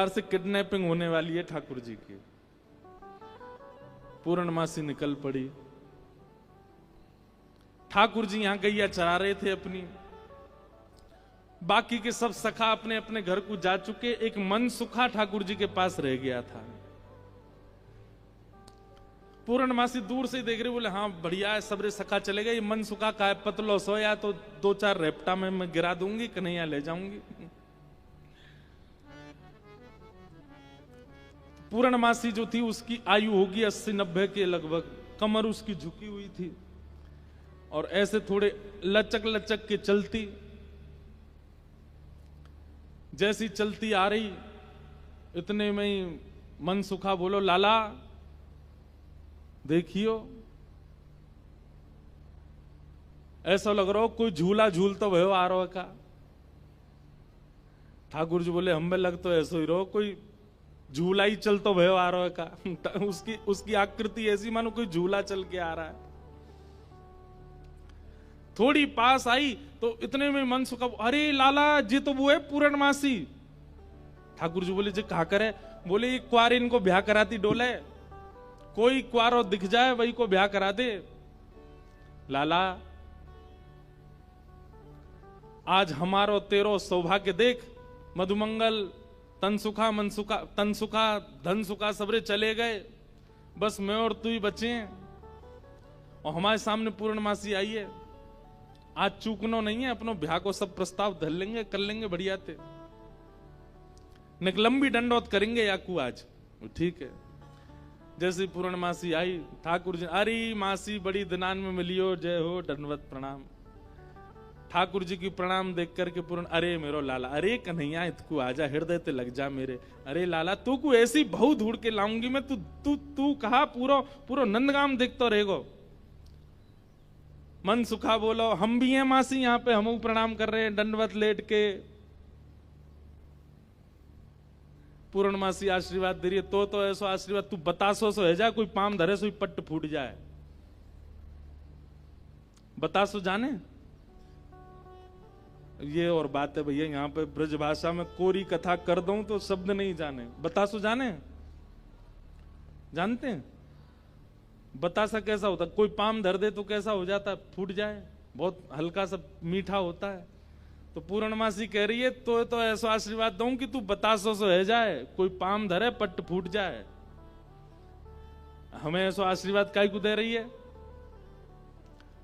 से किडनैपिंग होने वाली है ठाकुर जी की। पूर्णमासी निकल पड़ी। ठाकुर जी यहां गैया चरा रहे थे अपनी। बाकी के सब सखा अपने अपने घर को जा चुके। एक मनसुखा ठाकुर जी के पास रह गया था। पूर्णमासी दूर से देख रहे, बोले हाँ बढ़िया है, सबरे सखा चले गए। ये मनसुखा का है, पतलो सोया तो 2-4 रेपटा में मैं गिरा दूंगी, कन्हैया ले जाऊंगी। पूर्णमासी जो थी उसकी आयु होगी 80-90 के लगभग। कमर उसकी झुकी हुई थी और ऐसे थोड़े लचक लचक के चलती। जैसी चलती आ रही इतने में ही मनसुखा बोलो, लाला देखियो, ऐसा लग रहा हो कोई झूला झूल तो भयो आ रहा का। ठाकुर जी बोले, हमें लग तो ऐसा ही रहो कोई झूला ही चल तो भयो आ रहा है का। उसकी आकृति ऐसी मानो कोई झूला चल के आ रहा है। थोड़ी पास आई तो इतने में मनसुखा, अरे लाला जी तो वो है पूर्णमासी। ठाकुर जी बोले, जी कहा करे? बोले ये कुआरी इनको ब्याह कराती डोले, कोई कुआरो दिख जाए वही को ब्याह करा दे। लाला आज हमारो तेरो सौभाग्य देख, मधुमंगल तनसुखा मनसुखा तनसुखा धनसुखा सबरे चले गए, बस मैं और तू ही बचे हैं और हमारे सामने पूर्णमासी आई है। आज चूकनो नहीं है, अपनो ब्याह को सब प्रस्ताव धर लेंगे, कर लेंगे बढ़िया थे। लंबी दंडौत करेंगे याकू आज। ठीक है। जैसे पूर्णमासी आई, ठाकुर जी, अरे मासी बड़ी दिनान में मिलियो, जय हो, दंडवत प्रणाम। ठाकुर जी की प्रणाम देख करके पूर्ण, अरे मेरो लाला, अरे कन्हैया इतकू आजा, हृदय ते लग जा मेरे। अरे लाला तू को ऐसी बहु ढूंढ के लाऊंगी मैं, तू कहा पूरा नंदगाम देखते रहेगो। मन सुखा बोलो, हम भी हैं मासी यहाँ पे, हम प्रणाम कर रहे हैं दंडवत लेट के। पूर्णमासी आशीर्वाद दे रही है, तो ऐसा आशीर्वाद तू बतासो सो है जा, कोई पाम धरे सो पट्ट फूट जाए। बतासो जाने ये और बात है भैया, यहाँ पे ब्रज भाषा में कोरी कथा कर दूं तो शब्द नहीं जाने। बतासो जाने, जानते हैं बतासा कैसा होता? कोई पाम धर दे तो कैसा हो जाता है? फूट जाए, बहुत हल्का सा मीठा होता है। तो पूर्णमासी कह रही है, तो ऐसा आशीर्वाद दूं कि तू बतासो सो है जाए, कोई पाम धरे पट्ट फूट जाए। हमें ऐसा आशीर्वाद काई को दे रही है?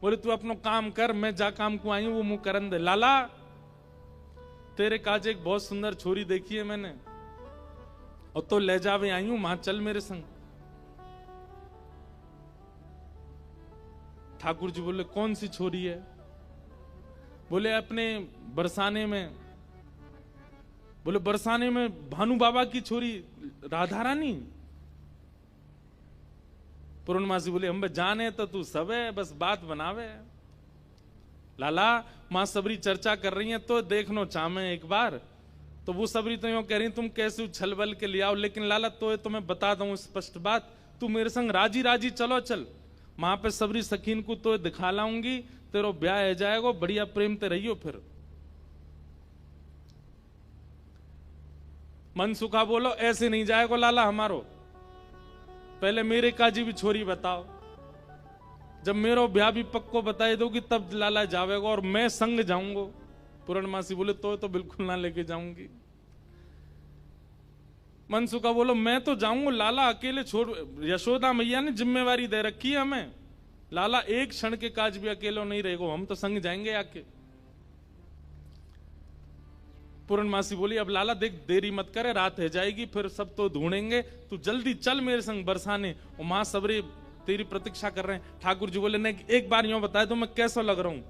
बोले तू अपनो काम कर, मैं जा काम को आई हूं, वो मुंह करन दे। लाला तेरे काज एक बहुत सुंदर छोरी देखी है मैंने, और तो ले जावे आई हूं, मां चल मेरे संग। ठाकुर जी बोले, कौन सी छोरी है? बोले अपने बरसाने में। बोले बरसाने में भानु बाबा की छोरी राधा रानी? पूर्णमासी बोले, हम जाने तो तू सब है, बस बात बनावे। लाला मां सबरी चर्चा कर रही है तो देखनो चामे एक बार। तो वो सबरी तो यूं कह रही तुम कैसे छल बल के ले आओ, लेकिन लाला तो मैं बता दूं स्पष्ट बात, तू मेरे संग राजी राजी चलो चल, वहां पे सबरी सखीन को तो दिखा लाऊंगी, तेरो ब्याह हो जाएगा, बढ़िया प्रेम ते रहियो। फिर मनसुखा बोलो, ऐसे नहीं जाएगा लाला हमारो, पहले मेरे काजी भी छोरी बताओ, जब मेरो ब्याह भी पक्को बताए दोगी तब लाला जावेगा और मैं संग जाऊंगा। पूर्णमासी बोले, तो बिल्कुल ना लेके जाऊंगी। मनसुखा बोलो, मैं तो जाऊंगा लाला, अकेले छोड़, यशोदा मैया ने जिम्मेवारी दे रखी है हमें, लाला एक क्षण के काज भी अकेले नहीं रहेगा, हम तो संग जाएंगे आके। पूर्णमासी बोली, अब लाला देख देरी मत करे, रात है जाएगी, फिर सब तो ढूंढेंगे, तू जल्दी चल मेरे संग बरसाने, और मां सबरे तेरी प्रतीक्षा कर रहे हैं। ठाकुर जी बोले, नहीं एक बार यूं बताए तो मैं कैसा लग रहा हूं?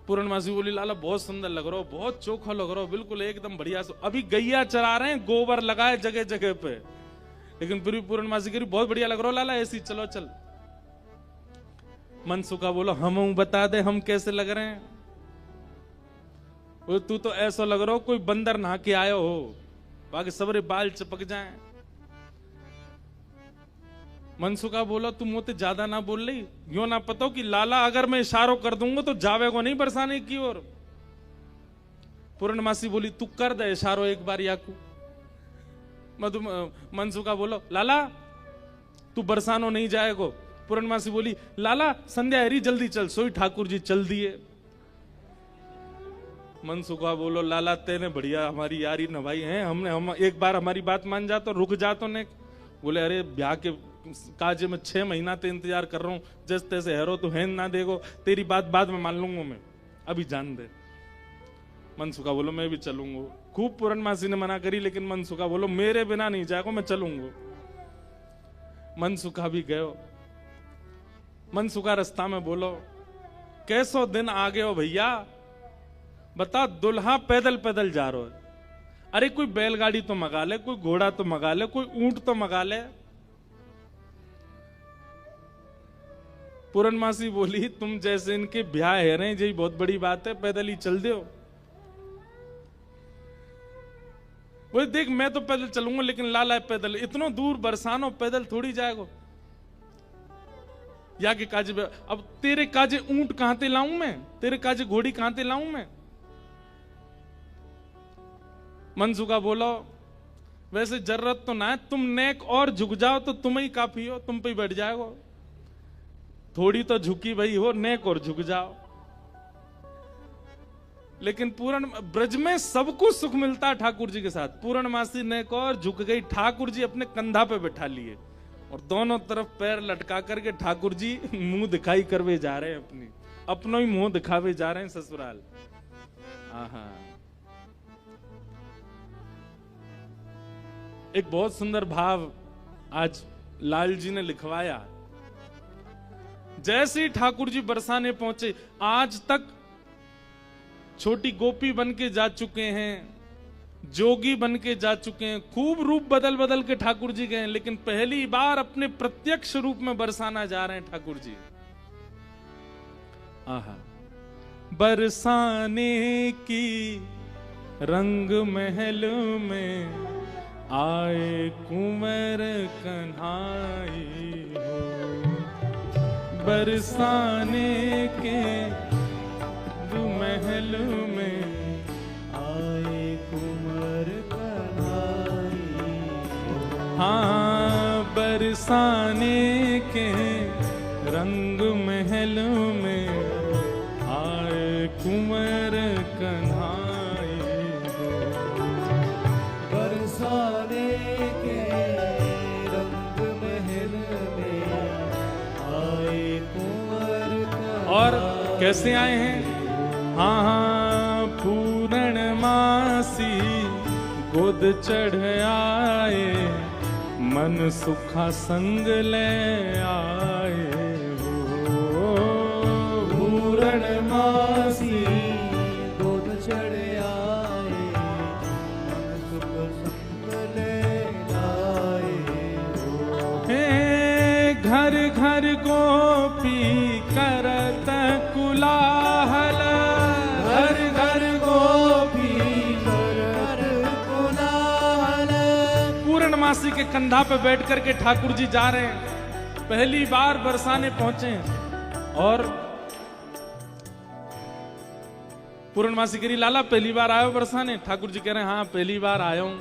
पूर्णमासी बोली, लाला बहुत सुंदर लग रहा हो, बहुत चोखा लग रहा हो, बिल्कुल एकदम बढ़िया। अभी गैया चरा रहे हैं, गोबर लगाए जगह जगह पे, लेकिन फिर भी पूर्णमासी कह रही बहुत बढ़िया लग रहा हो लाला, ऐसी चलो चल। मनसुखा बोलो, हम बता दे हम कैसे लग रहे हैं? तू तो ऐसा लग रहा हो कोई बंदर नहा के आयो हो, बाकी सबरे बाल चपक जाएं। मनसुखा बोला, तू मोते ज्यादा ना बोल रही, यो ना पता कि लाला अगर मैं इशारों कर दूंगा तो जावेगो नहीं बरसाने की ओर। पूर्णमासी बोली तू कर दे इशारो एक बार याकू। मनसुखा बोलो लाला तू बरसानो नहीं जाएगो। पूर्णमासी बोली लाला संध्या हरी जल्दी चल, सोई ठाकुर जी चल दिए। मनसुखा बोलो लाला तेने बढ़िया हमारी यारी नभाई है, हम एक बार हमारी बात मान जा तो रुक जा तो ने। बोले अरे ब्याह के काजे में 6 महीना ते इंतजार कर रहा हूं, जैसे तैसे हेरो तो है ना देखो, तेरी बात बाद में मान लूंगा मैं, अभी जान दे। मनसुखा बोलो मैं भी चलूंगा। खूब पूर्णमासी ने मना करी लेकिन मनसुखा बोलो मेरे बिना नहीं जाएगा, मैं चलूंगा। मनसुखा भी गयो। मनसुखा रास्ता में बोलो कैसो दिन आ गए हो भैया, बता दुल्हा पैदल पैदल जा रहा है, अरे कोई बैलगाड़ी तो मंगा ले, कोई घोड़ा तो मंगा ले, कोई ऊंट तो मंगा ले। पूर्णमासी बोली तुम जैसे इनके ब्याह है रहे यही बहुत बड़ी बात है, पैदल ही चल दो। बोले देख मैं तो पैदल चलूंगा लेकिन लाला पैदल, इतना दूर बरसानो पैदल थोड़ी जाएगा। या के काजे अब तेरे काजे ऊंट कहां ते लाऊं मैं, तेरे काजे घोड़ी कहां ते लाऊं मैं। मनसुखा बोलो वैसे जरूरत तो ना है, तुम नेक और झुक जाओ तो तुम ही काफी हो, तुम पे ही बैठ जाएगो। थोड़ी तो झुकी भाई हो, नेक और झुक जाओ। लेकिन पूर्ण ब्रज में सब कुछ सुख मिलता है ठाकुर जी के साथ। पूर्णमासी नेक और झुक गई, ठाकुर जी अपने कंधा पे बैठा लिए और दोनों तरफ पैर लटका करके ठाकुर जी मुंह दिखाई करवे जा रहे हैं, अपनो ही मुंह दिखावे जा रहे हैं ससुराल। आहा एक बहुत सुंदर भाव आज लाल जी ने लिखवाया। जैसे ही ठाकुर जी बरसाने पहुंचे, आज तक छोटी गोपी बन के जा चुके हैं, जोगी बन के जा चुके हैं, खूब रूप बदल बदल के ठाकुर जी गए, लेकिन पहली बार अपने प्रत्यक्ष रूप में बरसाना जा रहे हैं ठाकुर जी। आहा बरसाने की रंग महल में आए कुंवर कन्हाई हो, बरसाने के महल में आए कुंवर कन्हाई हो। हाँ बरसाने के रंग महल में आए कुंवर कन्हाई हो, बरसाने के रंग महल में आए कुंवर कन्हाई। और कैसे आए हैं? हाँ हाँ पूर्णमासी गोद चढ़ आए, मन सुखा संग ले आए हो। पूर्णमासी गोद चढ़ आए, मन सुखा संग ले आए हो। हे घर घर गोपी करत कुलाहल, घर घर गोपी करत कुलाहल। पूर्णमासी के कंधा पे बैठ करके ठाकुर जी जा रहे हैं, पहली बार बरसाने पहुंचे हैं। और पूर्णमासी कह रही लाला पहली बार आयो बरसाने? ठाकुर जी कह रहे हैं हाँ पहली बार आया हूं।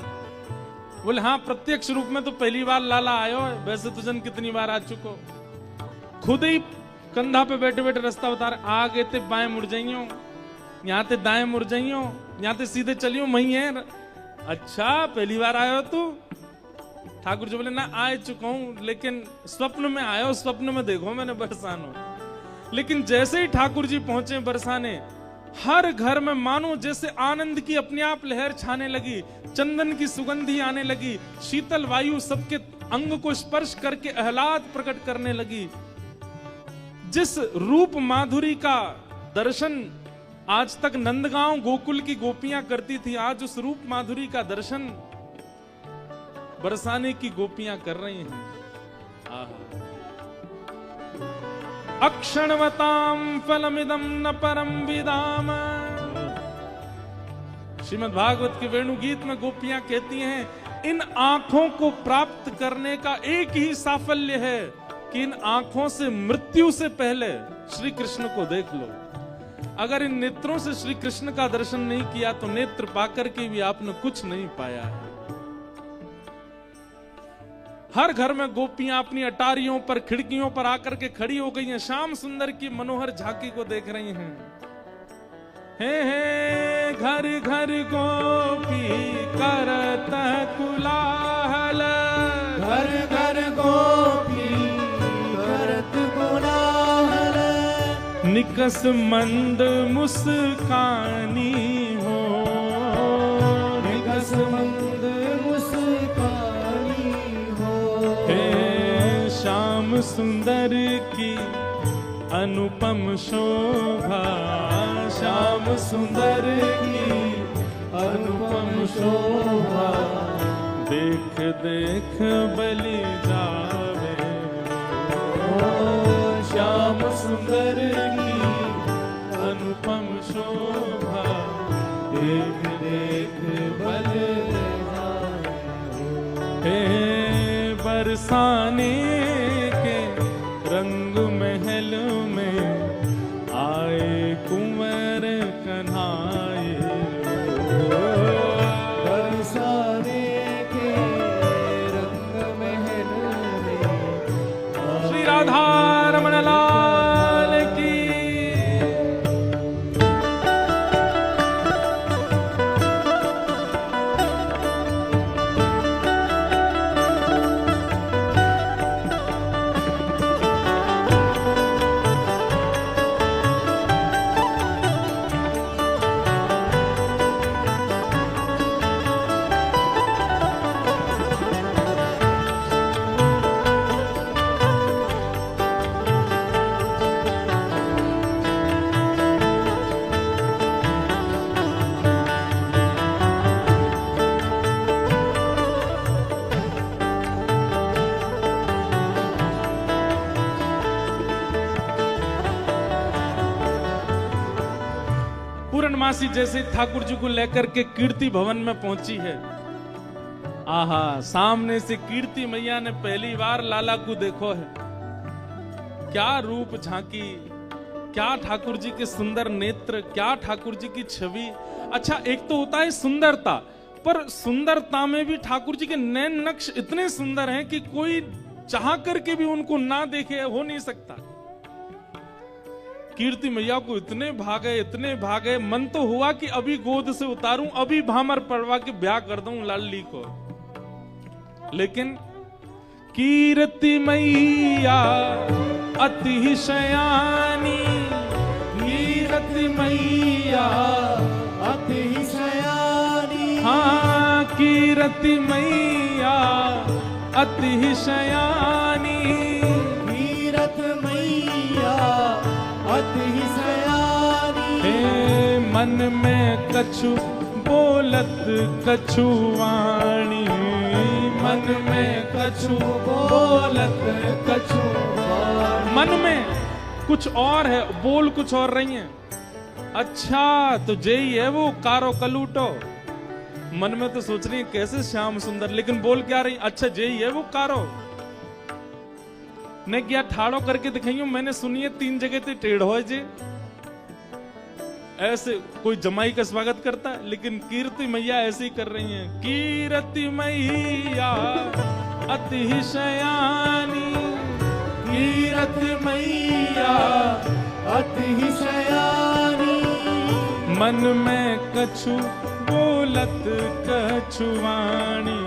बोले हाँ प्रत्यक्ष रूप में तो पहली बार लाला आयो है, वैसे तो जन कितनी बार आ चुको। खुद ही कंधा पे बैठे बैठे रास्ता बता रहे, आगे ते बाएं मुड़ जाइयो, यहाँ ते दाएं मुड़ जाइयो, यहाँ ते सीधे चलियो, वही है। अच्छा पहली बार आयो तू? ठाकुर जी बोले ना आ चुका हूं, लेकिन स्वप्न में आयो, स्वप्न में देखो मैंने बरसानो। लेकिन जैसे ही ठाकुर जी पहुंचे बरसाने, हर घर में मानो जैसे आनंद की अपने आप लहर छाने लगी, चंदन की सुगंधी आने लगी, शीतल वायु सबके अंग को स्पर्श करके आह्लाद प्रकट करने लगी। जिस रूप माधुरी का दर्शन आज तक नंदगांव गोकुल की गोपियां करती थी, आज उस रूप माधुरी का दर्शन बरसाने की गोपियां कर रही हैं। अक्षणवताम फलमिदं न परम विदाम। श्रीमद् भागवत के वेणु गीत में गोपियां कहती हैं इन आंखों को प्राप्त करने का एक ही साफल्य है कि इन आंखों से मृत्यु से पहले श्री कृष्ण को देख लो। अगर इन नेत्रों से श्री कृष्ण का दर्शन नहीं किया तो नेत्र पाकर के भी आपने कुछ नहीं पाया है। हर घर में गोपियां अपनी अटारियों पर, खिड़कियों पर आकर के खड़ी हो गई हैं, श्याम सुंदर की मनोहर झांकी को देख रही हैं। हे घर घर गोपी करत कुलाहल, घर घर गोपी करत कोलाहल, निकस मंद मुस्कानी हो, निकस मंद मुस्कानी हो। हे श्याम सुंदर की अनुपम शोभा, श्याम सुंदर की अनुपम शोभा, देख देख बलि जावे। ओ श्याम सुंदर की अनुपम शोभा, देख देख बल जाए। हे बरसाने के रंग महल में आए कुंवर कन्हाए। बरसाने के रंग महल में श्री राधा रमण लाल की। पूर्णमासी जैसे ठाकुर जी को लेकर के कीर्ति भवन में पहुंची है। आहा, सामने से कीर्ति मैया ने पहली बार लाला को देखो है। क्या रूप झांकी, क्या ठाकुर जी के सुंदर नेत्र, क्या ठाकुर जी की छवि। अच्छा, एक तो होता है सुंदरता, पर सुंदरता में भी ठाकुर जी के नैन नक्श इतने सुंदर हैं कि कोई चाह करके भी उनको ना देखे हो नहीं सकता। कीर्ति मैया को इतने भागे, मन तो हुआ कि अभी गोद से उतारूं, अभी भामर पड़वा के ब्याह कर दूं लाली को। लेकिन कीर्ति मैया अति शयानी, कीर्ति मैया अति शयानी, हाँ कीर्ति मैया अति शयानी, कीरत मैया अति शयानी। हे मन में कछु बोलत कछु वाणी, मन में कछु बोलत कछु वाणी। मन में कुछ और है, बोल कुछ और रही है। अच्छा, तो जय है वो कारो कलूटो। मन में तो सोच रही है कैसे श्याम सुंदर, लेकिन बोल क्या रही, अच्छा जय है वो कारो। ने क्या ठाड़ो करके दिखाइयो, मैंने सुनी है 3 जगह ते टेढ़ो है जे। ऐसे कोई जमाई का स्वागत करता है, लेकिन कीर्ति मैया ऐसे ही कर रही हैं। कीर्ति मैया अति शयानी, कीरत मैया अति शयानी, मन में कछु बोलत कछु वाणी,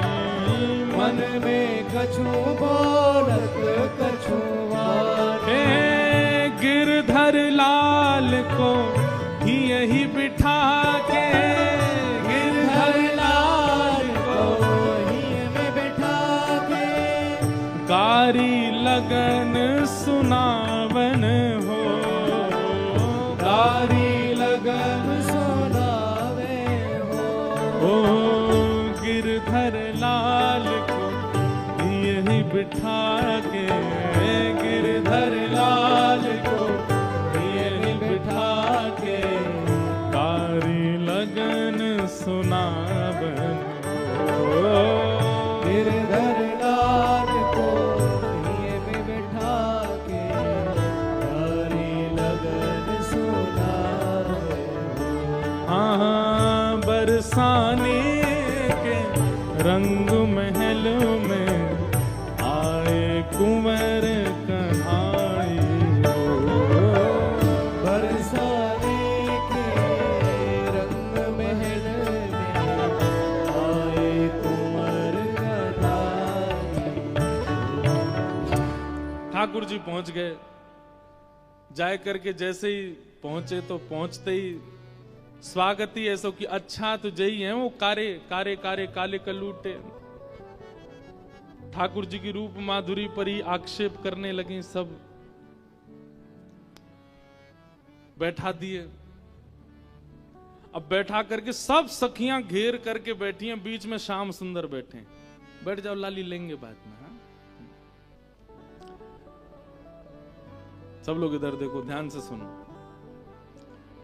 मन में कछु बोलत कछु वाणी। हे गिरधर लाल को ही यही बिठा के, गिरधर लाल को ही में बिठा के, कारी लगन सुनावन हो, कारी लगन सुनावे हो। ओ गिरधर लाल को यही बिठा के, गिरधर लाल को यही बिठा के, कारी लगन सुनावन हो। गिरधर लाल को ये में बिठा के, कारी लगन सुनावे बरसाने के रंग महल में आए कुंवर कन्हाई हो। बरसाने के रंग महल में आए कुंवर कन्हाई। ठाकुर जी पहुंच गए। जाए करके जैसे ही पहुंचे तो पहुंचते ही स्वागत ही ऐसा कि अच्छा तो जई है वो कारे कारे कारे काले कलूटे। ठाकुर जी की रूप माधुरी पर ही आक्षेप करने लगे सब। बैठा दिए। अब बैठा करके सब सखियां घेर करके बैठी हैं, बीच में श्याम सुंदर बैठे हैं। बैठ जाओ लाली, लेंगे बाद में। हाँ? सब लोग इधर देखो, ध्यान से सुनो।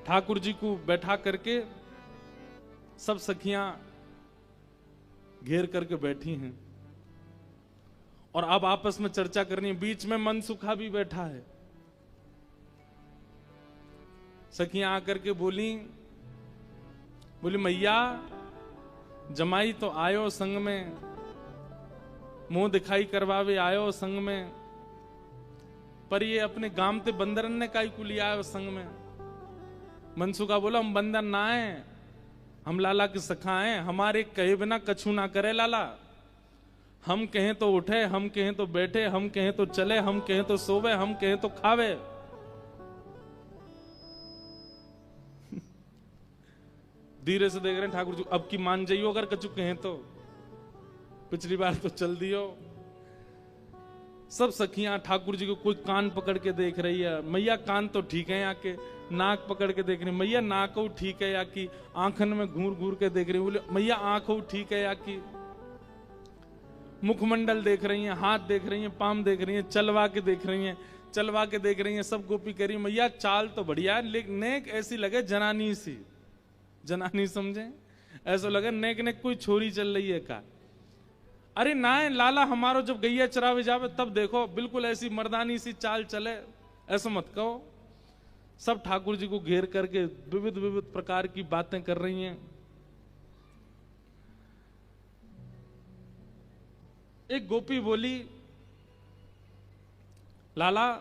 ठाकुर जी को बैठा करके सब सखियां घेर करके बैठी हैं और अब आपस में चर्चा करनी है। बीच में मनसुखा भी बैठा है। सखियां आकर के बोली मैया जमाई तो आयो संग में, मुंह दिखाई करवावे आयो संग में, पर ये अपने गामते बंदरन ने काई को लिया है संग में। मनसुखा बोला हम बंदर ना है, हम लाला की सखा हैं, हमारे कहे बिना कछु ना करे लाला। हम कहें तो उठे, हम कहें तो बैठे, हम कहें तो चले, हम कहें तो सोवे, हम कहें तो खावे। धीरे से देख रहे हैं ठाकुर जी, अब की मान जाइयो अगर कछु कहें तो, पिछली बार तो चल दियो। सब सखियां ठाकुर जी को कोई कान पकड़ के देख रही है। मैया कान तो ठीक है, आके नाक पकड़ के देख रही, मैया नाक हो ठीक है या की, आंखन में घूर घूर के देख रही, बोले मैया आंख हो ठीक है या की, मुखमंडल देख रही हैं, हाथ देख रही हैं, पाम देख रही हैं, चलवा के देख रही हैं, चलवा के देख रही हैं। सब गोपी कह रही मैया चाल तो बढ़िया है, लेकिन नेक ऐसी लगे जनानी सी, जनानी समझे, ऐसा लगे नेक नेक कोई छोरी चल रही है का। अरे ना है लाला, हमारो जब गैया चरावे जावे तब देखो बिल्कुल ऐसी मर्दानी सी चाल चले, ऐसा मत कहो। सब ठाकुर जी को घेर करके विविध विविध प्रकार की बातें कर रही हैं। एक गोपी बोली लाला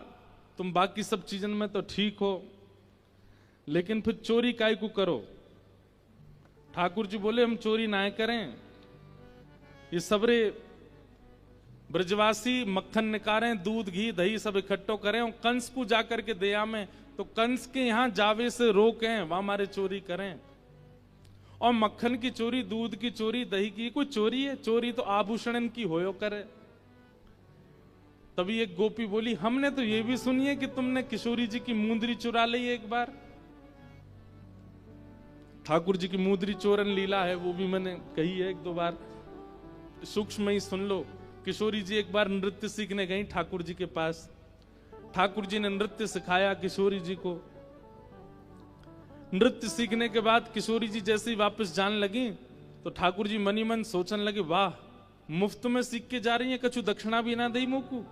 तुम बाकी सब चीजन में तो ठीक हो, लेकिन फिर चोरी काय को करो। ठाकुर जी बोले हम चोरी ना करें, ये सबरे ब्रजवासी मक्खन निकारें, दूध घी दही सब इकट्ठो करें और कंस को जाकर के दया में, तो कंस के यहां जावे से रोकें, वहां हमारे चोरी करें। और मक्खन की चोरी, दूध की चोरी, दही की कोई चोरी है? चोरी तो आभूषण की होयो करे। तभी एक गोपी बोली हमने तो ये भी सुनी है कि तुमने किशोरी जी की मुंदरी चुरा ली एक बार। ठाकुर जी की मुंदरी चोरन लीला है, वो भी मैंने कही है एक दो बार, सूक्ष्म ही सुन लो। किशोरी जी एक बार नृत्य सीखने गई ठाकुर जी के पास। ठाकुर जी ने नृत्य सिखाया किशोरी जी को। नृत्य सीखने के बाद किशोरी जी जैसे ही वापस जाने लगी तो ठाकुर जी मनी मन सोचने लगे वाह मुफ्त में सीख के जा रही है, कछु दक्षिणा भी ना दई मोकू।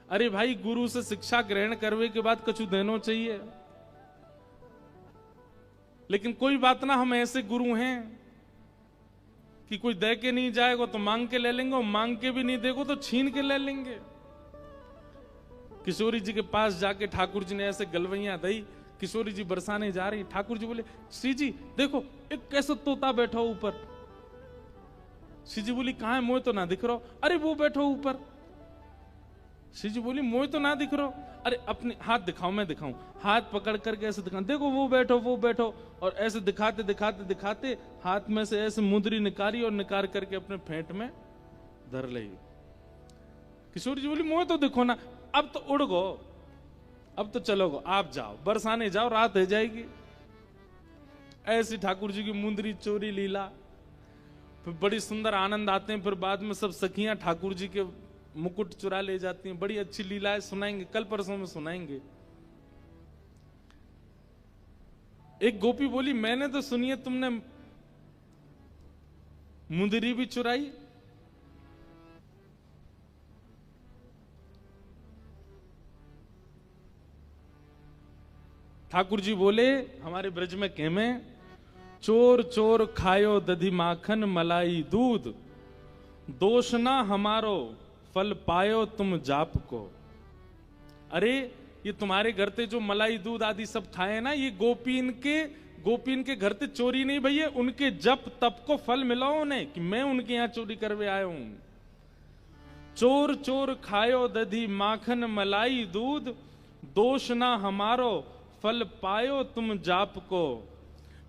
अरे भाई गुरु से शिक्षा ग्रहण करने के बाद कछु देनो चाहिए। लेकिन कोई बात ना, हम ऐसे गुरु हैं कि कोई दे के नहीं जाएगा तो मांग के ले लेंगे, और मांग के भी नहीं देगो तो छीन के ले लेंगे। किशोरी जी के पास जाके ठाकुर जी ने ऐसे गलवैया दई, किशोरी जी बरसाने जा रही। ठाकुर जी बोले श्री जी देखो एक कैसे तोता बैठा ऊपर। श्री जी बोली कहां है, मोह तो ना दिख रहा। अरे वो बैठो ऊपर। श्री जी बोली मोह तो ना दिख रहा। अरे अपने हाथ दिखाओ, मैं दिखाऊं। हाथ पकड़ करके ऐसे दिखा, देखो वो बैठो वो बैठो, और ऐसे दिखाते दिखाते दिखाते हाथ में से ऐसे मुंदरी निकाली और निकाल करके अपने फेंट में धर ली। किशोरी जी बोली मोह तो दिखो ना, अब तो उड़ गो, अब तो चलोगो, आप जाओ बरसाने जाओ, रात हो जाएगी। ऐसी ठाकुर जी की मुंदरी चोरी लीला। फिर बड़ी सुंदर आनंद आते हैं। फिर बाद में सब सखियां ठाकुर जी के मुकुट चुरा ले जाती हैं। बड़ी अच्छी लीलाएं सुनाएंगे, कल परसों में सुनाएंगे। एक गोपी बोली मैंने तो सुनी है तुमने मुंदरी भी चुराई। ठाकुर जी बोले हमारे ब्रज में कहमे चोर चोर खायो दधी माखन मलाई दूध, दोष ना हमारो फल पायो तुम जाप को। अरे ये तुम्हारे घर ते जो मलाई दूध आदि सब खाए ना, ये गोपीन के घर ते चोरी नहीं भैया, उनके जप तप को फल मिला उन्हें कि मैं उनके यहाँ चोरी करवे आया हूं। चोर चोर खायो दधी माखन मलाई दूध, दोष ना हमारो फल पायो तुम जाप को।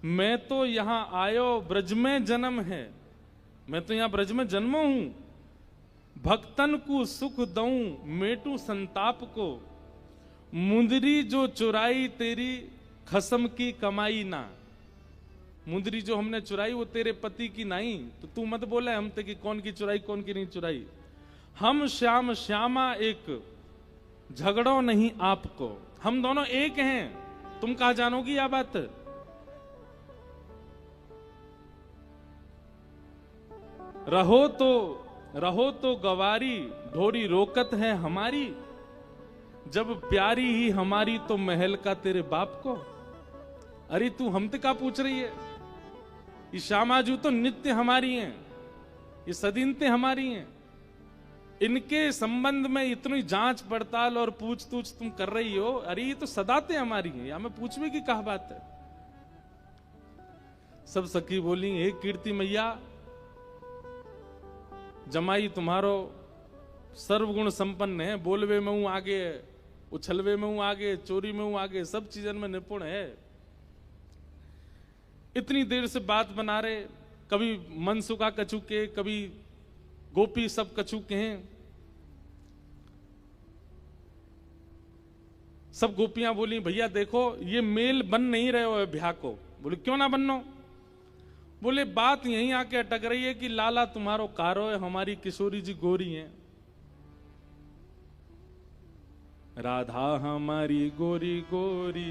मैं तो यहां आयो ब्रज में जन्म है, मैं तो यहां ब्रज में जन्म हूं। भक्तन को सुख दऊं मेटू संताप को, मुंदरी जो चुराई तेरी खसम की कमाई ना। मुंदरी जो हमने चुराई वो तेरे पति की नहीं, तो तू मत बोले हम ते कि कौन की चुराई कौन की नहीं चुराई। हम श्याम श्यामा एक झगड़ो नहीं आपको, हम दोनों एक हैं, तुम कहा जानोगी यह बात। रहो तो गवारी ढोरी रोकत है हमारी, जब प्यारी ही हमारी तो महल का तेरे बाप को। अरे तू हमसे का पूछ रही है, ये श्यामाजू तो नित्य हमारी हैं, ये सदीनते हमारी हैं, इनके संबंध में इतनी जांच पड़ताल और पूछ तूछ तुम कर रही हो। अरे ये तो सदाते हमारी हैं, या मैं पूछने की कहा बात है। सब सखी बोली हे कीर्ति मैया, जमाई तुम्हारो सर्वगुण संपन्न है, बोलवे में हूं आगे, उछलवे में हूं आगे, चोरी में हूं आगे, सब चीजन में निपुण है। इतनी देर से बात बना रहे, कभी मनसुखा कछु के, कभी गोपी सब कछु के हैं। सब गोपियां बोली भैया देखो ये मेल बन नहीं रहे हो ब्याह को। बोले क्यों ना बननो। बोले बात यहीं आके अटक रही है कि लाला तुम्हारो कारो है, हमारी किशोरी जी गोरी हैं। राधा हमारी गोरी गोरी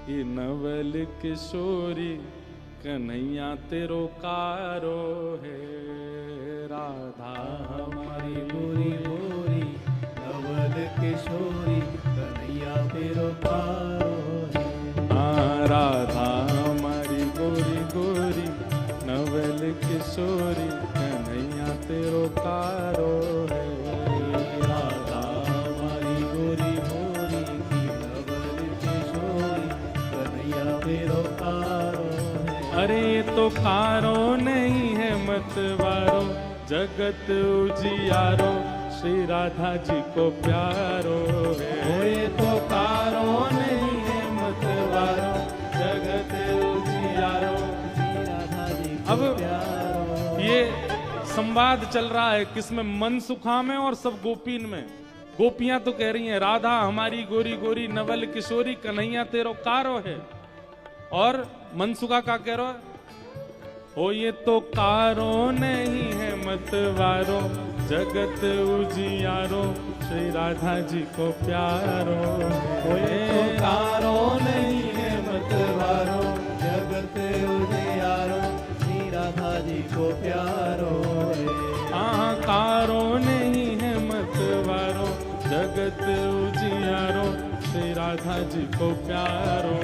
ये नवल किशोरी, कन्हैया तेरो कारो है। राधा हमारी गोरी गोरी नवल किशोरी, कन्हैया तेरो कारो है। राधा हमारी गोरी गोरी नवल किशोरी, कन्हैया तेरो कारो है। राधा हमारी गोरी गोरी नवल किशोरी, कन्हैया तेरो कारो है। अरे तो कारो नहीं है मतवारो, जगत उजियारो, श्री राधा जी को प्यारो है। ये तो कारो नहीं है मतवारो, जगत उजियारो, श्री राधा जी को अब प्यारो। ये संवाद चल रहा है किसमें, मनसुखा में और सब गोपीन में। गोपियां तो कह रही हैं राधा हमारी गोरी गोरी नवल किशोरी, कन्हैया तेरो कारो है। और मनसुखा का कह रहा है, हो ये तो कारो नहीं है मतवारो, जगत उजियारो, श्री राधा जी को प्यारो हो ये तो कारो नहीं है मतवारो, जगत उजियारो, श्री राधा जी को प्यारो है। कारो नहीं है मतवारो, जगत उजियारो, श्री राधा जी को प्यारो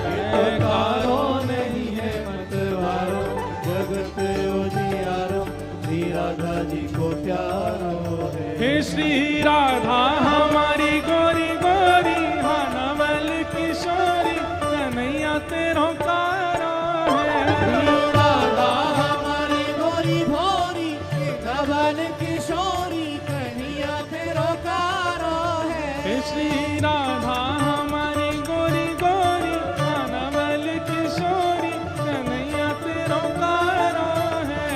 है। कारो नहीं है मतवारो, जगत उजियारो, श्री राधा जी को प्यारो है। हे श्री राधा हमारी गोरी गोरी, हाँ नवल किशोरी, कन्हैया तेरो कारो है। राधा हमारी गोरी भोरी, नवल किशोरी, कन्हैया तेरो कारो है। हे श्री राधा हमारी गोरी गोरी, हाँ नवल किशोरी, कन्हैया तेरो कारो है।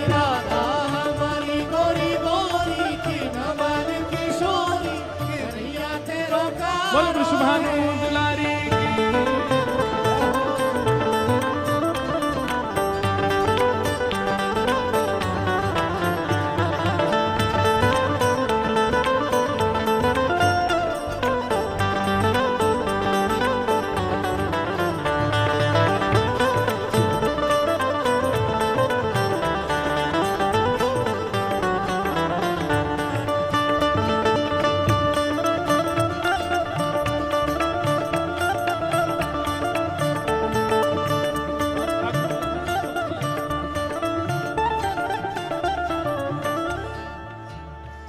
राधा हमारी गोरी गोरी, नवल किशोरी,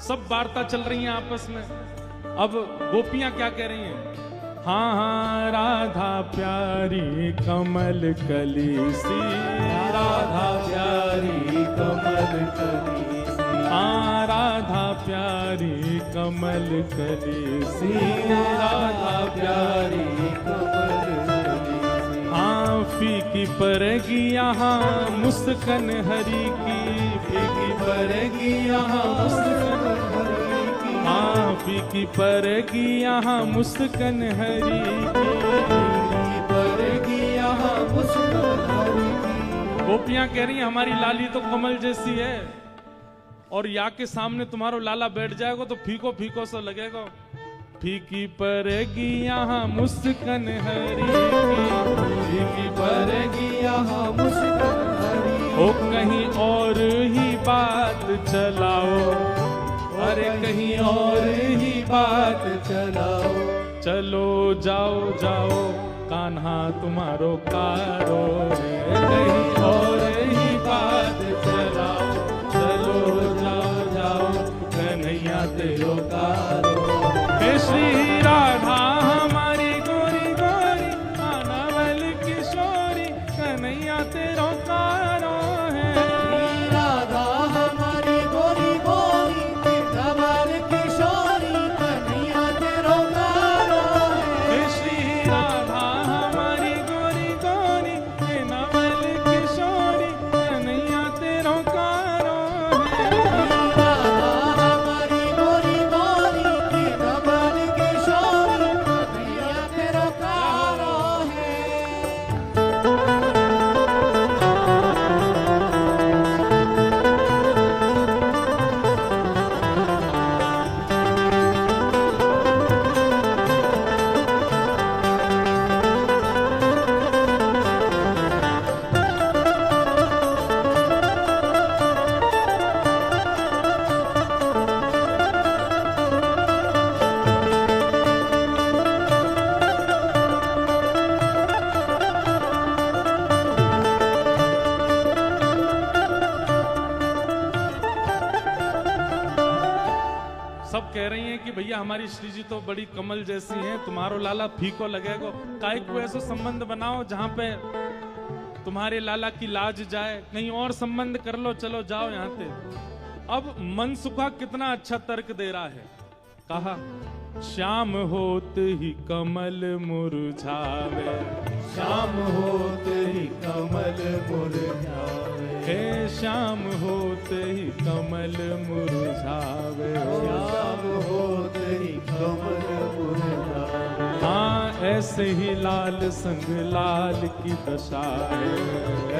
सब वार्ता चल रही है आपस में। अब गोपियां क्या कह रही हैं? हाँ हाँ राधा प्यारी कमल कली सी, राधा प्यारी कमल कली सी, हाँ राधा प्यारी कमल कली सी, राधा प्यारी कमल कली सी। हाँ फीकी परेगी यहाँ मुस्कान हरी की, फीकी परेगी यहाँ मुस्कान हरी की, हाँ फीकी परेगी यहाँ मुस्कान हरी की, फीकी परेगी यहाँ मुस्कान हरी की। गोपियां कह रही हैं हमारी लाली तो कमल जैसी है, और या के सामने तुम्हारो लाला बैठ जाएगा तो फीको फीको सा लगेगा। फीकी परेगी यहाँ मुस्कान हरी की, फीकी परेगी यहाँ मुस्कान हरी की। ओ कहीं और ही बात चलाओ, अरे कहीं और ही बात चलाओ, चलो जाओ जाओ कान्हा तुम्हारो कारो है। कहीं और ही बात चलाओ, चलो जाओ जाओ कन्हैया तेरो कारो। हे श्री राधा हमारी गोरी गोरी आनावल किशोरी, कन्हैया तेरो कारो है। राधा हमारी गोरी गोरी कमल किशोरी, कन्हैया तेरो कारो है। हे श्री राधा हमारी गोरी गोरी आनावल किशोरी, कन्हैया तेरो कारो है। राधा हमारी गोरी गोरी कमल किशोरी, कन्हैया तेरो कारो है। सब कह रही हैं कि भैया हमारी श्री जी तो बड़ी कमल जैसी हैं, तुम्हारो लाला फीको लगेगा। काहे को ऐसा संबंध बनाओ जहां पे तुम्हारे लाला की लाज जाए, कहीं और संबंध कर लो, चलो जाओ यहाँ से। अब मनसुखा कितना अच्छा तर्क दे रहा है। कहा श्याम होत ही कमल मुरझावे, शाम होते ही कमल मुरझावे, हे श्याम होत ही कमल मुरझावे। शाम होते ही कमल मुरझावे। हाँ ऐसे ही लाल संग लाल की दशा है,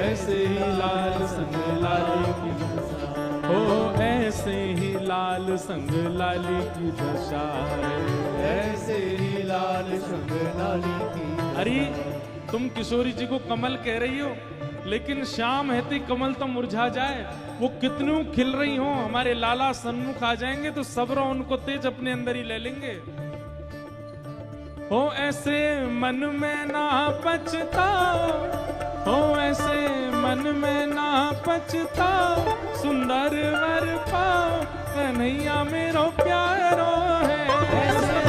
ऐसे ही लाल संग लाल की दशा हो, ऐसे ही लाल संग लाली की दशा है। ऐसे ही लाल संग लाली की। अरे तुम किशोरी जी को कमल कह रही हो, लेकिन शाम हेती कमल तो मुरझा जाए। वो कितनू खिल रही हो, हमारे लाला सन्मुख आ जाएंगे तो सबरो उनको तेज अपने अंदर ही ले लेंगे। हो ऐसे मन में ना पछताओ, हो ऐसे मन में ना पछताओ, सुंदर वर पाओ कन्हैया मेरो प्यारो है। ऐसे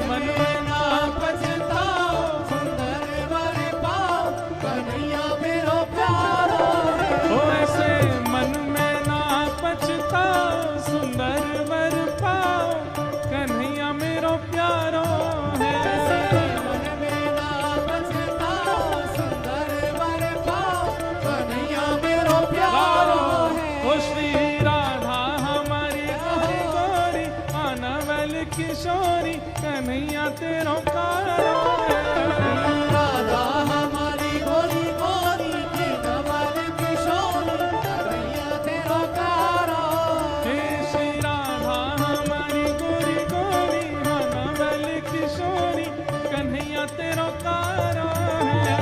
मन में ना पछताओ, सुंदर वर पाओ कन्हैया मेरो प्यारो है। हो ऐसे मन में ना पछताओ, सुंदर वर पाओ कन्हैया मेरो प्यारो है। ऐसे मन में ना पछताओ, सुंदर वर पाओ कन्हैया मेरो प्यारो है। ओ श्री राधा हमारी गोरी गोरी आनावल किशोरी, कन्हैया तेरो कारो है। राधा हमारी गोरी गोरी कमल किशोरी, कन्हैया तेरो कारो हे श्री राधा हमारी गोरी गोरी आनावल किशोरी, कन्हैया तेरो कारो है।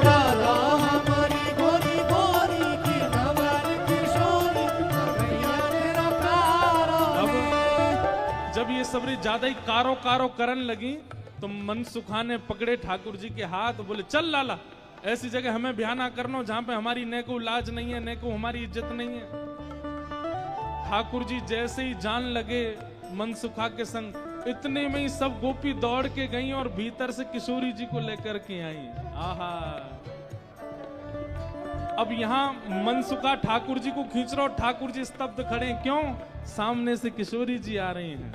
राधा हमारी गोरी गोरी कमल किशोरी, कन्हैया तेरो कारो अब है। जब ये सबरी ज्यादा ही कारो कारो करन लगी तो मनसुखा ने पकड़े ठाकुर जी के हाथ, बोले चल लाला, ऐसी जगह हमें ब्याह ना करनो जहां पे हमारी नेको लाज नहीं है, नेको हमारी इज्जत नहीं है। ठाकुर जी जैसे ही जान लगे मनसुखा के संग, इतने में ही सब गोपी दौड़ के गई और भीतर से किशोरी जी को लेकर के आई। आहा, अब यहाँ मनसुखा ठाकुर जी को खींच रहा और ठाकुर जी स्तब्ध खड़े। क्यों? सामने से किशोरी जी आ रही हैं।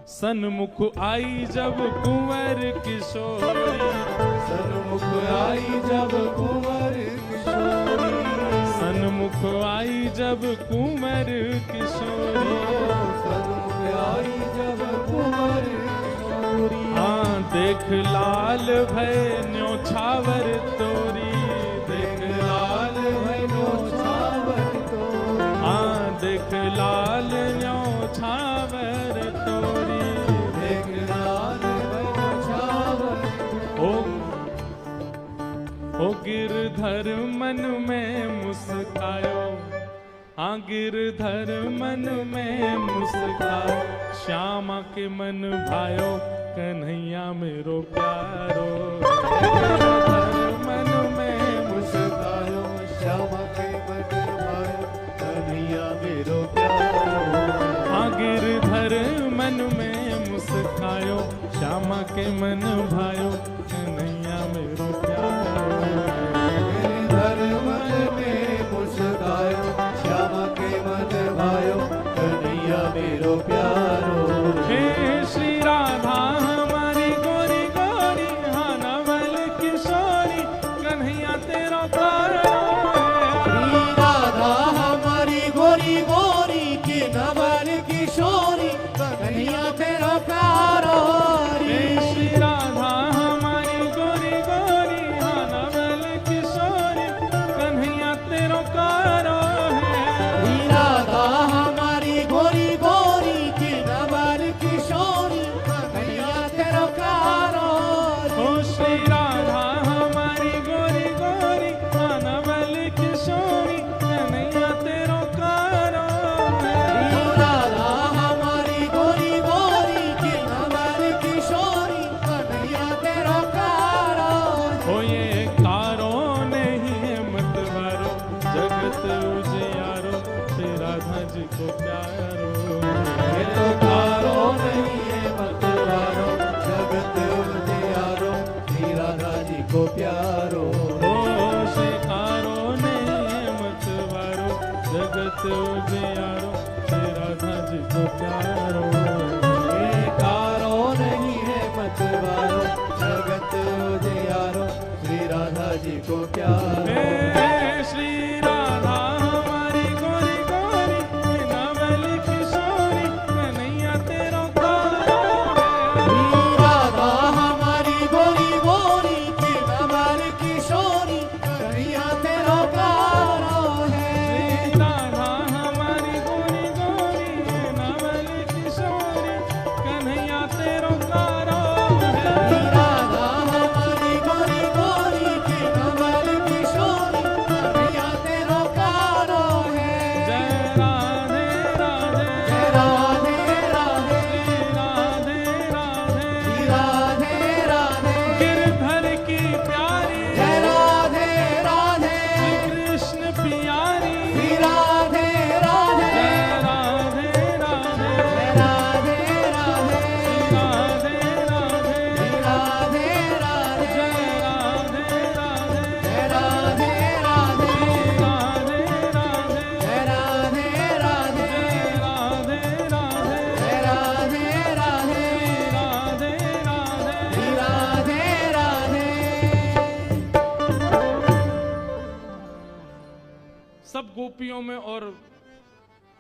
सन्मुख आई जब कुंवर किशोरी, सन्मुख आई जब कुंवर किशोरी, सन्मुख आई जब कुंवर किशोरी, सन्मुख आई जब कुंवर किशोरी। हाँ देख लाल भय न्योछावर तोरी, देख लाल भय न्योछावर तोरी, हाँ देख लाल न्योछावर तोरी, देख लाल भय न्योछावर। ओ गिरधर मन में मुस्कायो, हाँ गिरधर मन में मुस्कायो, श्यामा के मन भायो कन्हैया मेरो प्यारो। गिरधर मन में मुस्कायो, श्यामा के मन भायो कन्हैया मेरो प्यारो। हाँ गिरधर मन में मुस्कायो, श्यामा के मन भायो कन्हैया मेरो प्यारो। गिरधर मन में मुस्कायो, श्यामा के मन भायो कन्हैया मेरो प्यारो। हे श्री राधा हमारी गोरी गोरी, हाँ नवल किशोरी कन्हैया तेरा प्यारो। श्री राधा हमारी गोरी गोरी की नवल किशोरी कन्हैया तेरा प्यारो। हे श्री राधा हमारी गोरी गोरी, हाँ नवल किशोरी कन्हैया तेरा प्यारो है। श्री राधा हमारी गोरी गोरी की नवल किशोरी कन्हैया तेरा प्यारो। ओ श्री राधा हमारी गोरी गोरी, हाँ नवल किशोरी कन्हैया तेरा प्यारो है। श्री राधा हमारी गोरी गोरी की नवल किशोरी कन्हैया तेरा प्यारो। हो ये कारो नहीं है मतवारो, जगत उजियारो श्री राधा जी को प्यारो। ये तो कारो नहीं है मतवारो, जगत उजियारो श्री राधा जी को प्यारो। हो श्री कारो नहीं है मतवारो, जगत उजियारो श्री राधा जी को प्यारो। ये कारो नहीं है मतवारो, जगत उजियारो श्री राधा जी को प्यारो। हे श्री राधा हमारी गोरी गोरी, नवल किशोरी कन्हैया तेरा प्यारो है। श्री राधा हमारी गोरी गोरी की नवल किशोरी कन्हैया तेरा प्यारो है। श्री राधा हमारी गोरी गोरी, नवल किशोरी कन्हैया तेरा प्यारो है। श्री राधा हमारी गोरी गोरी की नवल किशोरी कन्हैया तेरा प्यारो है। जय राधे राधे, जय राधे राधे, श्री राधे राधे, श्री राधे राधे, गिरधर की प्यारी, जय राधे राधे, श्री कृष्ण प्यारी, श्री राधे राधे, जय राधे राधे, जय राधे राधे, राधे राधे, श्री राधे राधे, जय राधे राधे, जय राधे राधे, राधे राधे, जय राधे राधे, जय राधे राधे, जय राधे राधे, राधे राधे, श्री राधे राधे। सब गोपियों में और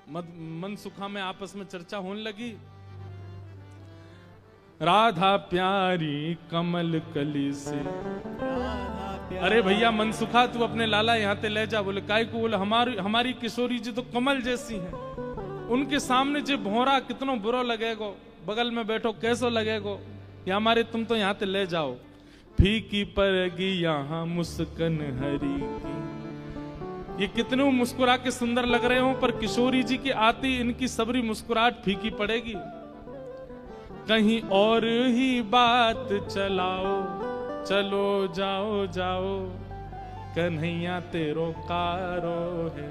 मनसुखा में आपस में चर्चा होने लगी। राधा प्यारी कमल कली से, अरे भैया मनसुखा तू अपने लाला यहाँ ते ले जा। बोले काय को? बोले हमारी किशोरी जी तो कमल जैसी हैं, उनके सामने जो भौरा कितनो बुरा लगेगो, बगल में बैठो कैसो लगेगो, या हमारे तुम तो यहाँ ते ले जाओ। फीकी पड़ेगी यहाँ मुस्कन हरी की, ये कितने मुस्कुरा के सुंदर लग रहे हो, पर किशोरी जी की आती इनकी सबरी मुस्कुराहट फीकी पड़ेगी। कहीं और ही बात चलाओ, चलो जाओ जाओ, कन्हैया तेरो कारो है।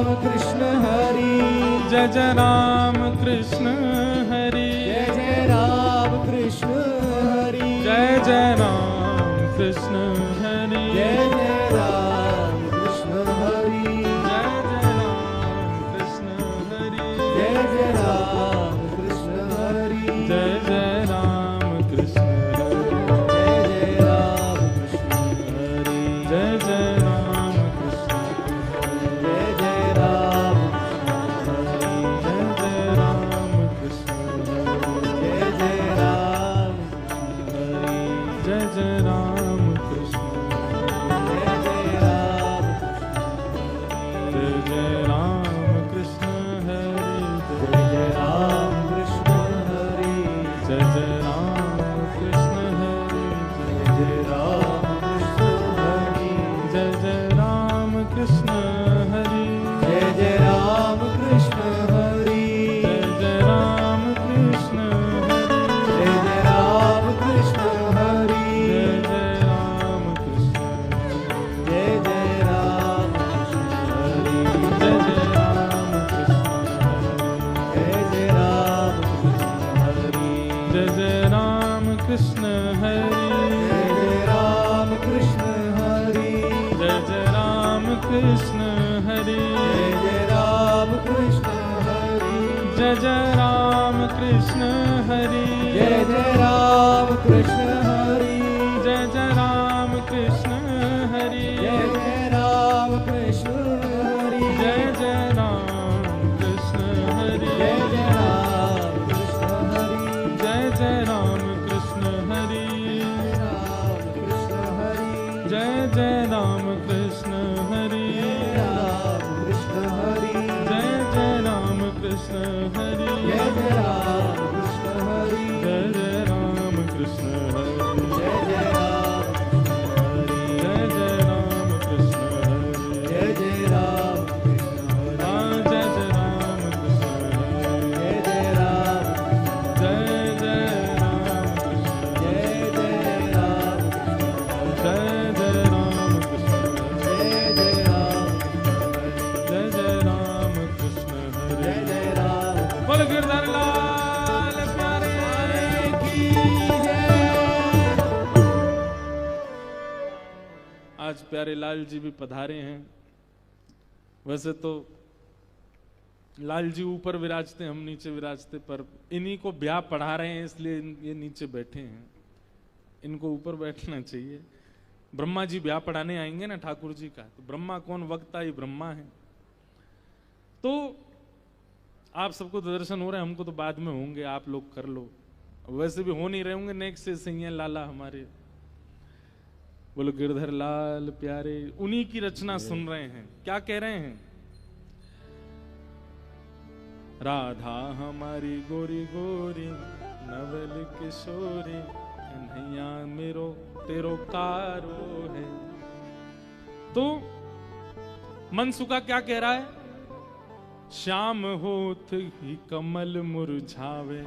कृष्ण हरि, जय जय राम कृष्ण हरि, जय जय राम कृष्ण हरि, जय जय राम कृष्ण हरि, जय जय राम कृष्ण हरि, जय जय राम कृष्ण हरि, जय जय राम कृष्ण हरि, जय जय राम कृष्ण जय जय राम कृष्ण हरि, जय जय राम जय जय राम कृष्ण हरि, जय जय राम कृष्ण हरि, जय जय राम कृष्ण हरि, जय जय राम कृष्ण हरि, जय जय राम कृष्ण हरि, जय जय राम कृष्ण हरि, जय जय राम कृष्ण जय जय राम कृष्ण हरि, जय जय राम कृष्ण जय जय राम कृष्ण हरि, जय जय राम कृष्ण हरि, जय जय राम कृष्ण हरि, जय जय राम कृष्ण हरि, जय जय राम कृष्ण हरि, जय जय राम कृष्ण हरि, जय जय राम कृष्ण हरि, जय जय राम कृष्ण हरि, जय जय राम कृष्ण हरि, जय जय राम कृष्ण हरि, जय जय राम कृष्ण हरि, जय जय राम कृष्ण हरि, जय जय राम कृष्ण हरि, जय जय राम कृष्ण हरि, जय जय राम कृष्ण हरि, जय जय राम कृष्ण हरि, जय जय राम कृष्ण हरि, जय जय राम जय जय राम कृष्ण हरि, जय जय राम कृष्ण हरि, जय जय राम बोल गिरधर लाल प्यारे की जय। आज प्यारे लाल जी भी पधारे हैं। वैसे तो लाल जी ऊपर विराजते, हम नीचे विराजते, पर इन्हीं को ब्याह पढ़ा रहे हैं इसलिए ये नीचे बैठे हैं। इनको ऊपर बैठना चाहिए। ब्रह्मा जी ब्याह पढ़ाने आएंगे ना ठाकुर जी का, तो ब्रह्मा कौन, वक्ता ही ब्रह्मा है। तो आप सबको तो दर्शन हो रहे हैं, हमको तो बाद में होंगे, आप लोग कर लो। वैसे भी हो नहीं रहे होंगे, नेक्स्ट से सही है लाला हमारे। बोलो गिरधर लाल प्यारे, उन्हीं की रचना सुन रहे हैं। क्या कह रहे हैं? राधा हमारी गोरी गोरी नवल किशोरी, कन्हैया मेरो तेरो कारो है। तो मनसुखा क्या कह रहा है? श्याम होत ही कमल मुरझावे,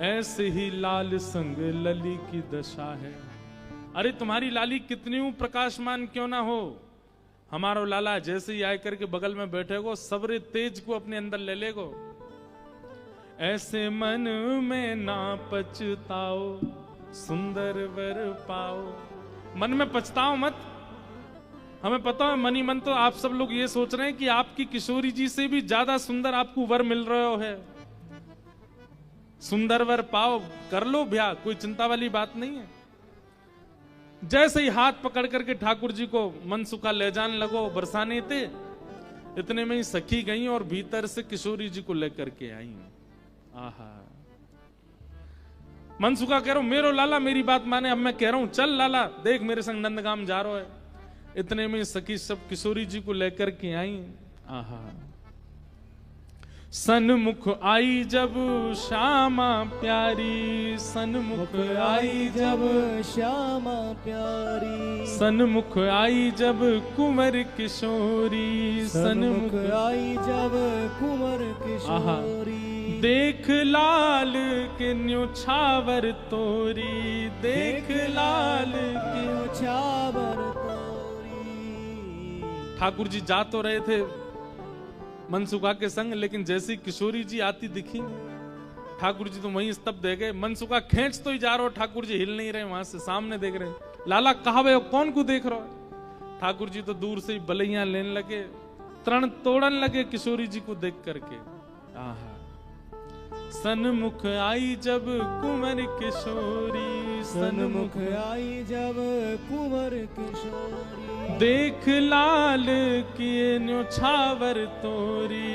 ऐसे ही लाल संग लली की दशा है। अरे तुम्हारी लाली कितनी प्रकाशमान क्यों ना हो, हमारो लाला जैसे ही आए करके बगल में बैठेगो, सबरे तेज को अपने अंदर ले लेगो। ऐसे मन में ना पछताओ, सुंदर वर पाओ। मन में पछताओ मत। हमें पता है मन ही मन तो आप सब लोग ये सोच रहे हैं कि आपकी किशोरी जी से भी ज्यादा सुंदर आपको वर मिल रहा है। सुंदर वर पाओ, कर लो ब्याह, कोई चिंता वाली बात नहीं है। जैसे ही हाथ पकड़ करके ठाकुर जी को मनसुखा ले जाने लगो, बरसाने थे, इतने में ही सखी गई और भीतर से किशोरी जी को लेकर के आई। आहा, मनसुखा कह रहा हूं मेरो लाला मेरी बात माने, अब मैं कह रहा हूं चल लाला देख मेरे संग नंदगाम जा रहा है। इतने में सखी सब किशोरी जी को लेकर के आई। आहा, सन्मुख आई जब श्यामा प्यारी, सन्मुख आई जब श्यामा प्यारी, सन्मुख आई जब कुंवर किशोरी, सन्मुख आई जब कुंवर किशोरी। देख लाल के न्योछावर तोरी, देख लाल के न्योछावर तोरी। ठाकुर जी जा तो रहे थे मनसुखा के संग। लेकिन जैसी किशोरी जी आती दिखी, ठाकुर जी तो वहीं स्तब्ध रह गए। मनसुखा खींच तो ही जा रहा हो, ठाकुर जी हिल नहीं रहे, वहां से सामने देख रहे। लाला कहा वे कौन को देख रहा हो? ठाकुर जी तो दूर से ही बलैया लेने लगे, तरण तोड़न लगे किशोरी जी को देख करके। आहा, सन्मुख आई जब कुंवर किशोरी, सन्मुख आई जब कुंवर किशोरी, देख लाल किए न्योछावर तोरी,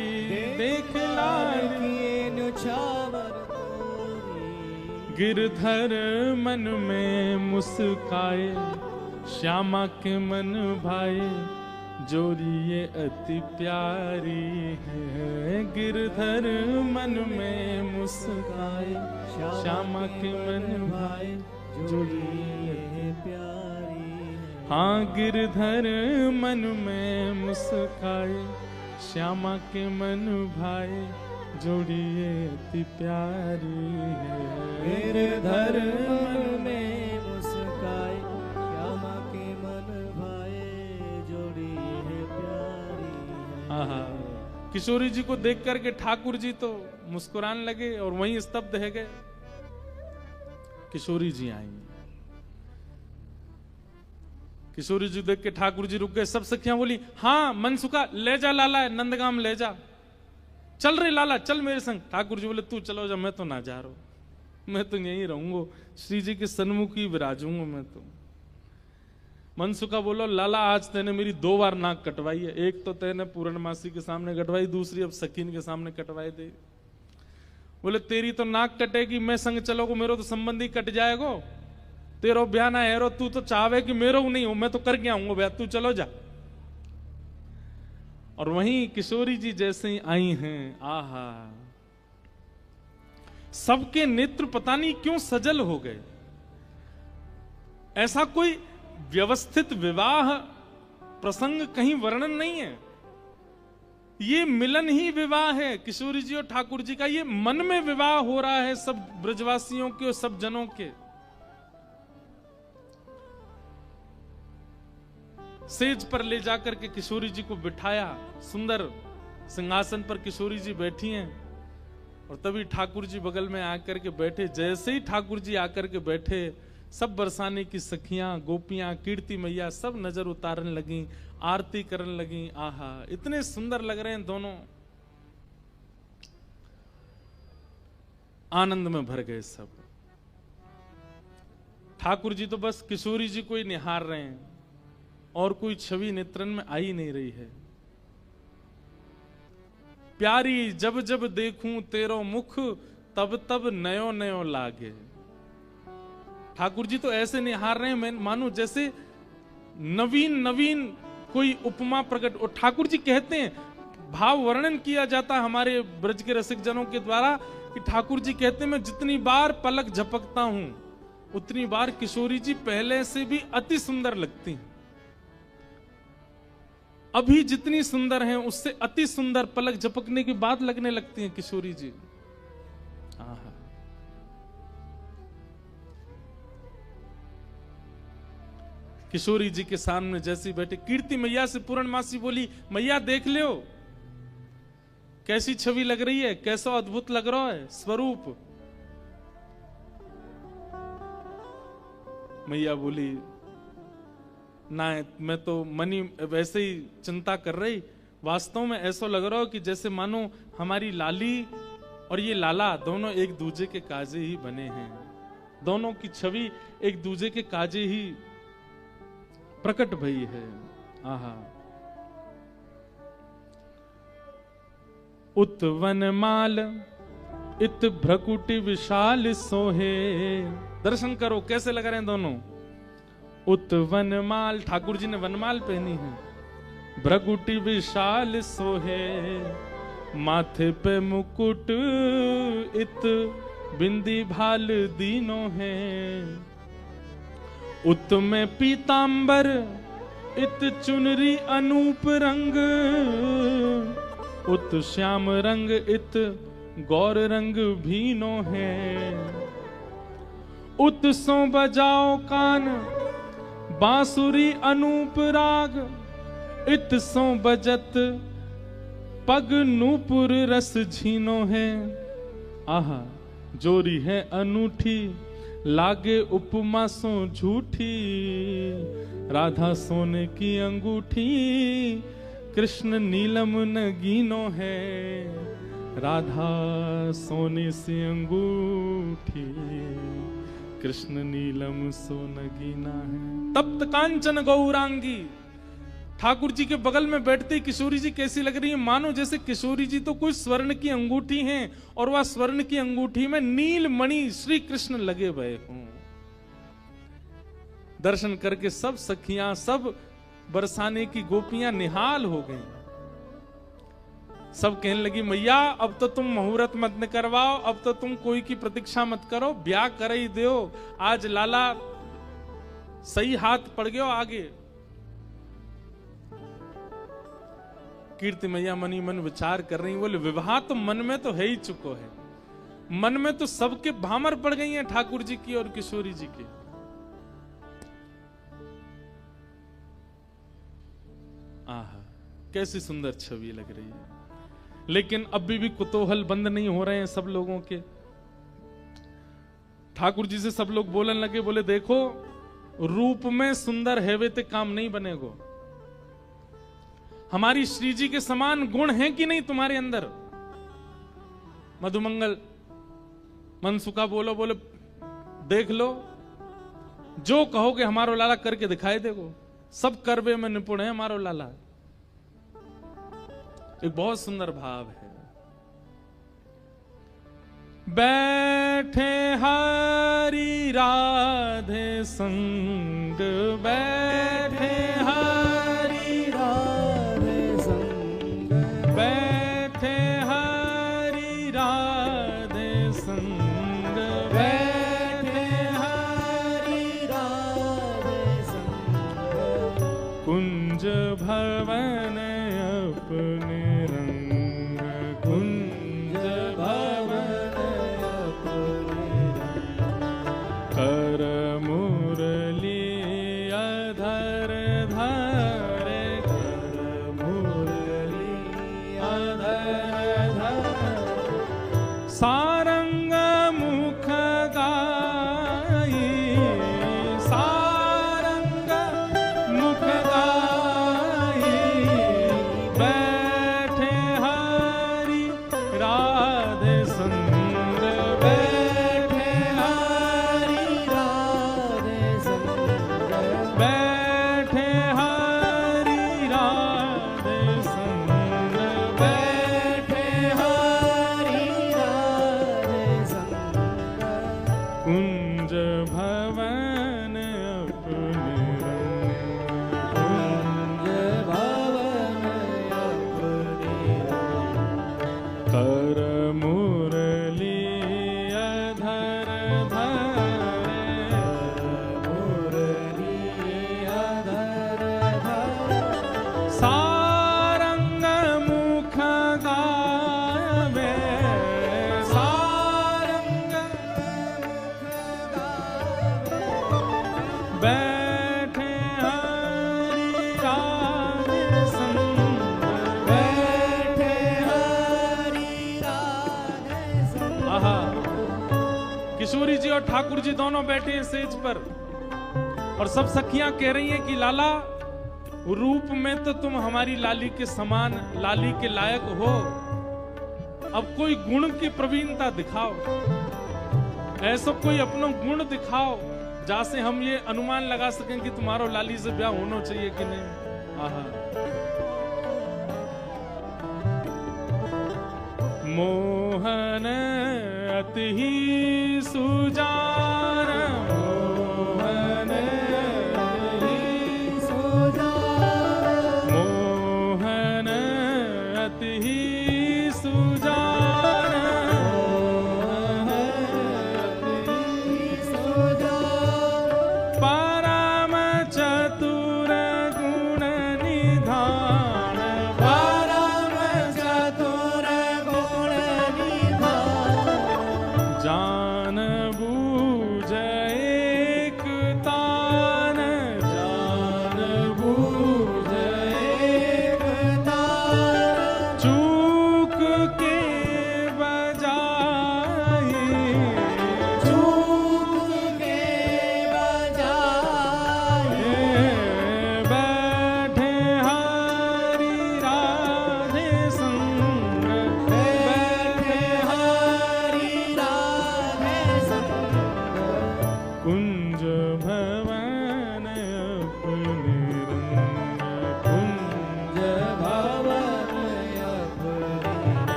देख लाल किए न्योछावर तोरी। गिरधर मन में मुस्काए, श्यामा के मन भाए, जोड़ी ये अति प्यारी है। गिरधर मन में मुस्काए, श्यामा के मन भाए, जोड़ी ये प्यारी है। हाँ, गिरधर मन में मुस्काए, श्यामा के मन भाए, जोड़ी ये अति प्यारी है। गिरधर मन में मुस्काए, श्यामा के मन भाए, जोड़ी है प्यारी है। आहा, किशोरी जी को देख करके ठाकुर जी तो मुस्कुराने लगे और वहीं स्तब्ध रह गए। किशोरी जी आई, किशोरी जी देख के ठाकुर जी रुक गए। सब सखियां बोली, हाँ मनसुखा ले जा लाला, नंदगाम ले जा। चल रे लाला, चल मेरे संग। ठाकुर जी बोले, तू चलो जा, मैं तो ना जा रहा हूं, मैं तो यहीं रहूंगा, श्री जी के सन्मुख ही विराजूंगा मैं तो। मनसुखा बोलो, लाला आज तेने मेरी 2 बार नाक कटवाई है, एक तो तेने पूर्णमासी के सामने कटवाई, दूसरी अब सखीन के सामने कटवाई दे। बोले, तेरी तो नाक कटेगी, मैं संग चलोगो, मेरो तो संबंधी कट जाएगो, तेरो ब्याह ना हैरो, तू तो चाहे कि मेरो नहीं हो, मैं तो करके आऊंगा ब्याह, तू चलो जा। और वहीं किशोरी जी जैसे ही आई हैं, आहा, सबके नेत्र पता नहीं क्यों सजल हो गए। ऐसा कोई व्यवस्थित विवाह प्रसंग कहीं वर्णन नहीं है, ये मिलन ही विवाह है किशोरी जी और ठाकुर जी का। ये मन में विवाह हो रहा है सब ब्रजवासियों के और सब जनों के। सेज पर ले जाकर के किशोरी जी को बिठाया, सुंदर सिंहासन पर किशोरी जी बैठी हैं, और तभी ठाकुर जी बगल में आकर के बैठे। जैसे ही ठाकुर जी आकर के बैठे, सब बरसाने की सखियां, गोपियां, कीर्ति मैया सब नजर उतारने लगी, आरती करने लगी। आहा, इतने सुंदर लग रहे हैं दोनों, आनंद में भर गए सब। ठाकुर जी तो बस किशोरी जी को ही निहार रहे हैं, और कोई छवि नेत्रन में आ ही नहीं रही है। प्यारी जब जब देखूं तेरो मुख, तब तब नयो नयो लागे। ठाकुर जी तो ऐसे निहार रहे हैं मानो जैसे नवीन नवीन कोई उपमा प्रकट। और ठाकुर जी कहते हैं, भाव वर्णन किया जाता हमारे ब्रज के रसिक जनों के द्वारा, कि ठाकुर जी कहते हैं, मैं जितनी बार पलक झपकता हूं उतनी बार किशोरी जी पहले से भी अति सुंदर लगती हैं। अभी जितनी सुंदर हैं उससे अति सुंदर पलक झपकने के बाद लगने लगती हैं किशोरी जी। आहा, किशोरी जी के सामने जैसी बैठे, कीर्ति मैया से पूर्णमासी बोली, मैया देख लो कैसी छवि लग रही है, कैसा अद्भुत लग रहा है स्वरूप। मैया बोली, ना मैं तो मनी वैसे ही चिंता कर रही, वास्तव में ऐसा लग रहा हो कि जैसे मानो हमारी लाली और ये लाला दोनों एक दूजे के काजे ही बने हैं, दोनों की छवि एक दूजे के काजे ही प्रकट भई है। आहा, उत वनमाल इत भ्रकुटि विशाल सोहे। दर्शन करो कैसे लग रहे हैं दोनों। उत वनमाल, ठाकुर जी ने वनमाल पहनी है, भ्रकुटि विशाल सोहे, माथे पे मुकुट इत बिंदी भाल दीनो है। उत में पीतांबर इत चुनरी अनूप रंग, उत श्याम रंग इत गौर रंग भीनो है। उत सो बजाओ कान बांसुरी अनूप राग, इत सो बजत पग नूपुर रस झीनो है, आहा जोरी है अनूठी, लागे उपमा सो झूठी, राधा सोने की अंगूठी, कृष्ण नीलम नगीनो है, राधा सोने से अंगूठी, कृष्ण नीलम सो नगीना है। तप्त कांचन गौरांगी, ठाकुर जी के बगल में बैठते किशोरी जी कैसी लग रही है, मानो जैसे किशोरी जी तो कोई स्वर्ण की अंगूठी हैं और वह स्वर्ण की अंगूठी में नील मणि श्री कृष्ण लगे हुए हों। दर्शन करके सब सखियां, सब बरसाने की गोपियां निहाल हो गईं। सब कहने लगी मैया अब तो तुम मुहूर्त मत करवाओ, अब तो तुम कोई की प्रतीक्षा मत करो, ब्याह कर ही दो, आज लाला सही हाथ पड़ गयो आगे। कीर्ति मैया मनी मन विचार कर रही, बोले विवाह तो मन में तो है ही चुको है, मन में तो सबके भामर पड़ गई हैं ठाकुर जी की और किशोरी जी की। आहा कैसी सुंदर छवि लग रही है, लेकिन अभी भी कुतूहल बंद नहीं हो रहे हैं सब लोगों के। ठाकुर जी से सब लोग बोलने लगे, बोले देखो रूप में सुंदर है वे ते काम नहीं बनेगो, हमारी श्री जी के समान गुण हैं कि नहीं तुम्हारे अंदर। मधुमंगल मनसुखा बोलो, बोले देख लो जो कहोगे हमारो लाला करके दिखाई देगो, सब करवे में निपुण है हमारो लाला। एक बहुत सुंदर भाव है, बैठे हरि राधे संग, बैठे हरि राधे संग, बैठे हरि राधे संग, बैठे हरि राधे संग, कुंज भवन अपने रंग, कुंज भवन अपने रंग, कर मुरली अधर धरे, कर मुरली अधर धरे, सारंग मुख गाई, सारंग मुख गाई, बैठे हरि राधे संग, बैठे हरि राधे संग, बैठे हरि राधे संग, बैठे हरि राधे संग, कुंज भवन अपने रंग, कुंज भवन अपने रंग, कर मुरली अधर धरे, मुरली अधर धरे, सारंग मुख गावे, सारंग मुख गावे, बैठे हरि राधे संग, बैठे हरि राधे संग। आहा किशोरी जी और ठाकुर जी दोनों बैठे हैं सेज पर, और सब सखियां कह रही हैं कि लाला रूप में तो तुम हमारी लाली के समान, लाली के लायक हो, अब कोई गुण की प्रवीणता दिखाओ, ऐसा कोई अपना गुण दिखाओ जैसे हम ये अनुमान लगा सकें कि तुम्हारा लाली से ब्याह होना चाहिए कि नहीं। आहा मोहन अति ही सुजान, मोहन अति ही सुजान, मोहन अति ही सुजान, मोहन अति ही सुजान, परम चतुर गुण निधान, परम चतुर गुण निधान, जान बूझ